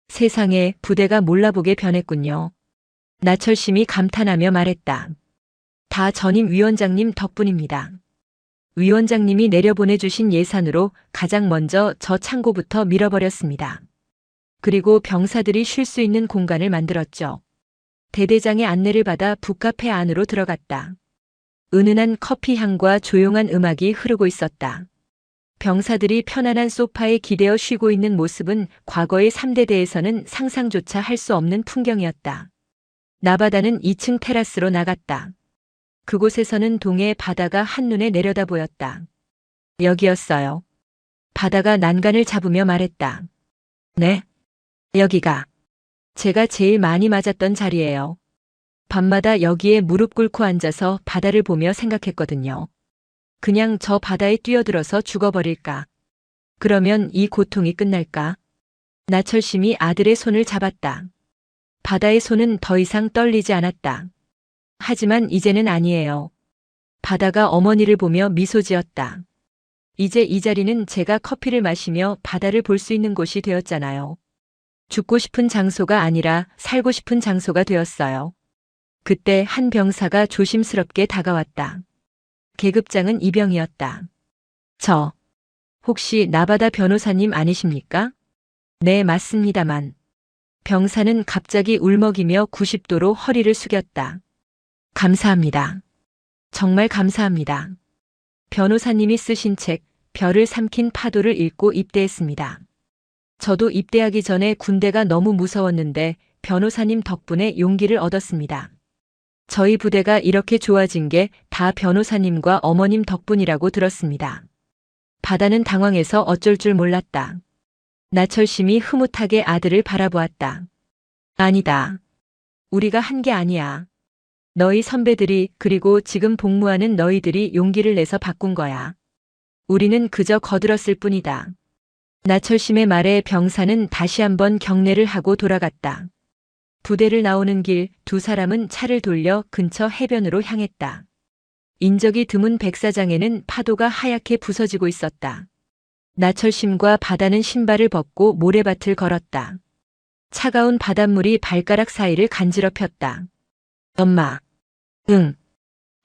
세상에 부대가 몰라보게 변했군요. 나철심이 감탄하며 말했다. 다 전임 위원장님 덕분입니다. 위원장님이 내려보내주신 예산으로 가장 먼저 저 창고부터 밀어버렸습니다. 그리고 병사들이 쉴 수 있는 공간을 만들었죠. 대대장의 안내를 받아 북카페 안으로 들어갔다. 은은한 커피 향과 조용한 음악이 흐르고 있었다. 병사들이 편안한 소파에 기대어 쉬고 있는 모습은 과거의 3대대에서는 상상조차 할 수 없는 풍경이었다. 나바다는 2층 테라스로 나갔다. 그곳에서는 동해의 바다가 한눈에 내려다 보였다. 여기였어요. 바다가 난간을 잡으며 말했다. 네. 여기가 제가 제일 많이 맞았던 자리예요. 밤마다 여기에 무릎 꿇고 앉아서 바다를 보며 생각했거든요. 그냥 저 바다에 뛰어들어서 죽어버릴까? 그러면 이 고통이 끝날까? 나철심이 아들의 손을 잡았다. 바다의 손은 더 이상 떨리지 않았다. 하지만 이제는 아니에요. 바다가 어머니를 보며 미소 지었다. 이제 이 자리는 제가 커피를 마시며 바다를 볼 수 있는 곳이 되었잖아요. 죽고 싶은 장소가 아니라 살고 싶은 장소가 되었어요. 그때 한 병사가 조심스럽게 다가왔다. 계급장은 이병이었다. 저, 혹시 나바다 변호사님 아니십니까? 네, 맞습니다만. 병사는 갑자기 울먹이며 90도로 허리를 숙였다. 감사합니다. 정말 감사합니다. 변호사님이 쓰신 책, 별을 삼킨 파도를 읽고 입대했습니다. 저도 입대하기 전에 군대가 너무 무서웠는데 변호사님 덕분에 용기를 얻었습니다. 저희 부대가 이렇게 좋아진 게 다 변호사님과 어머님 덕분이라고 들었습니다. 바다는 당황해서 어쩔 줄 몰랐다. 나철심이 흐뭇하게 아들을 바라보았다. 아니다. 우리가 한 게 아니야. 너희 선배들이 그리고 지금 복무하는 너희들이 용기를 내서 바꾼 거야. 우리는 그저 거들었을 뿐이다. 나철심의 말에 병사는 다시 한번 경례를 하고 돌아갔다. 부대를 나오는 길 두 사람은 차를 돌려 근처 해변으로 향했다. 인적이 드문 백사장에는 파도가 하얗게 부서지고 있었다. 나철심과 바다는 신발을 벗고 모래밭을 걸었다. 차가운 바닷물이 발가락 사이를 간지럽혔다. 엄마. 응.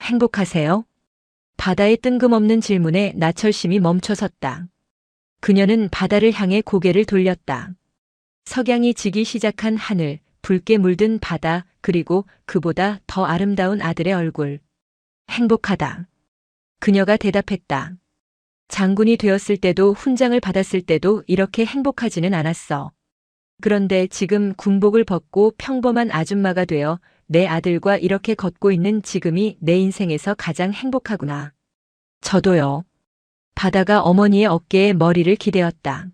행복하세요? 바다의 뜬금없는 질문에 나철심이 멈춰섰다. 그녀는 바다를 향해 고개를 돌렸다. 석양이 지기 시작한 하늘, 붉게 물든 바다, 그리고 그보다 더 아름다운 아들의 얼굴. 행복하다. 그녀가 대답했다. 장군이 되었을 때도 훈장을 받았을 때도 이렇게 행복하지는 않았어. 그런데 지금 군복을 벗고 평범한 아줌마가 되어 내 아들과 이렇게 걷고 있는 지금이 내 인생에서 가장 행복하구나. 저도요. 바다가 어머니의 어깨에 머리를 기대었다.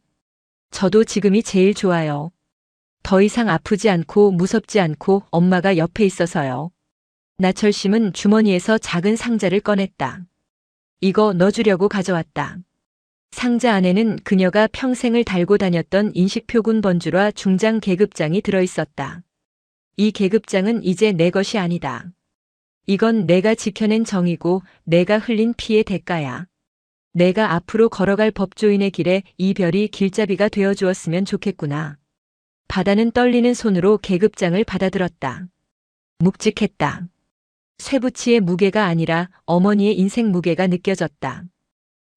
저도 지금이 제일 좋아요. 더 이상 아프지 않고 무섭지 않고 엄마가 옆에 있어서요. 나철심은 주머니에서 작은 상자를 꺼냈다. 이거 넣어주려고 가져왔다. 상자 안에는 그녀가 평생을 달고 다녔던 인식표군 번주와 중장 계급장이 들어있었다. 이 계급장은 이제 내 것이 아니다. 이건 내가 지켜낸 정이고 내가 흘린 피의 대가야. 내가 앞으로 걸어갈 법조인의 길에 이 별이 길잡이가 되어 주었으면 좋겠구나. 바다는 떨리는 손으로 계급장을 받아들었다. 묵직했다. 쇠붙이의 무게가 아니라 어머니의 인생 무게가 느껴졌다.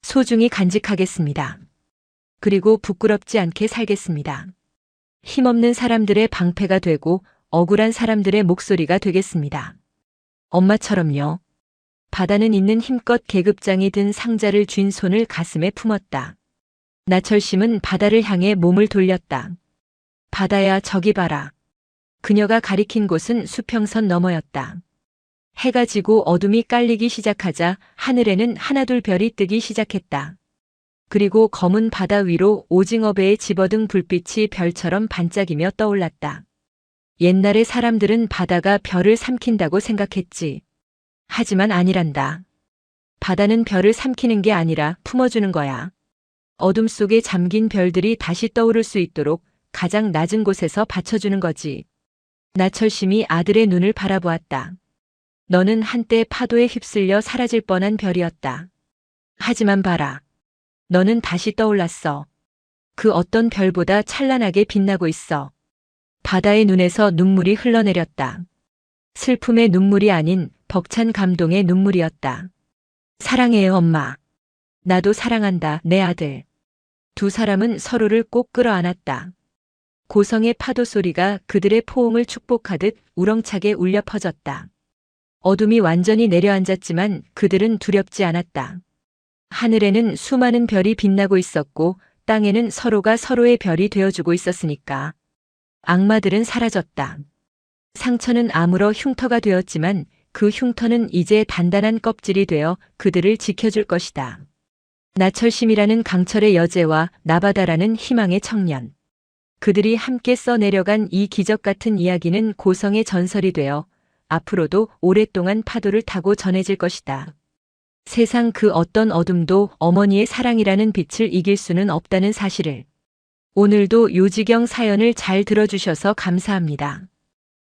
소중히 간직하겠습니다. 그리고 부끄럽지 않게 살겠습니다. 힘없는 사람들의 방패가 되고 억울한 사람들의 목소리가 되겠습니다. 엄마처럼요. 바다는 있는 힘껏 계급장이 든 상자를 쥔 손을 가슴에 품었다. 나철심은 바다를 향해 몸을 돌렸다. 바다야, 저기 봐라. 그녀가 가리킨 곳은 수평선 너머였다. 해가 지고 어둠이 깔리기 시작하자 하늘에는 하나둘 별이 뜨기 시작했다. 그리고 검은 바다 위로 오징어 배에 집어든 불빛이 별처럼 반짝이며 떠올랐다. 옛날에 사람들은 바다가 별을 삼킨다고 생각했지. 하지만 아니란다. 바다는 별을 삼키는 게 아니라 품어주는 거야. 어둠 속에 잠긴 별들이 다시 떠오를 수 있도록 가장 낮은 곳에서 받쳐주는 거지. 나철심이 아들의 눈을 바라보았다. 너는 한때 파도에 휩쓸려 사라질 뻔한 별이었다. 하지만 봐라. 너는 다시 떠올랐어. 그 어떤 별보다 찬란하게 빛나고 있어. 바다의 눈에서 눈물이 흘러내렸다. 슬픔의 눈물이 아닌 벅찬 감동의 눈물이었다. 사랑해요, 엄마. 나도 사랑한다, 내 아들. 두 사람은 서로를 꼭 끌어안았다. 고성의 파도 소리가 그들의 포옹을 축복하듯 우렁차게 울려 퍼졌다. 어둠이 완전히 내려앉았지만 그들은 두렵지 않았다. 하늘에는 수많은 별이 빛나고 있었고 땅에는 서로가 서로의 별이 되어주고 있었으니까. 악마들은 사라졌다. 상처는 아물어 흉터가 되었지만 그 흉터는 이제 단단한 껍질이 되어 그들을 지켜줄 것이다. 나철심이라는 강철의 여제와 나바다라는 희망의 청년. 그들이 함께 써내려간 이 기적 같은 이야기는 고성의 전설이 되어 앞으로도 오랫동안 파도를 타고 전해질 것이다. 세상 그 어떤 어둠도 어머니의 사랑이라는 빛을 이길 수는 없다는 사실을. 오늘도 요지경 사연을 잘 들어주셔서 감사합니다.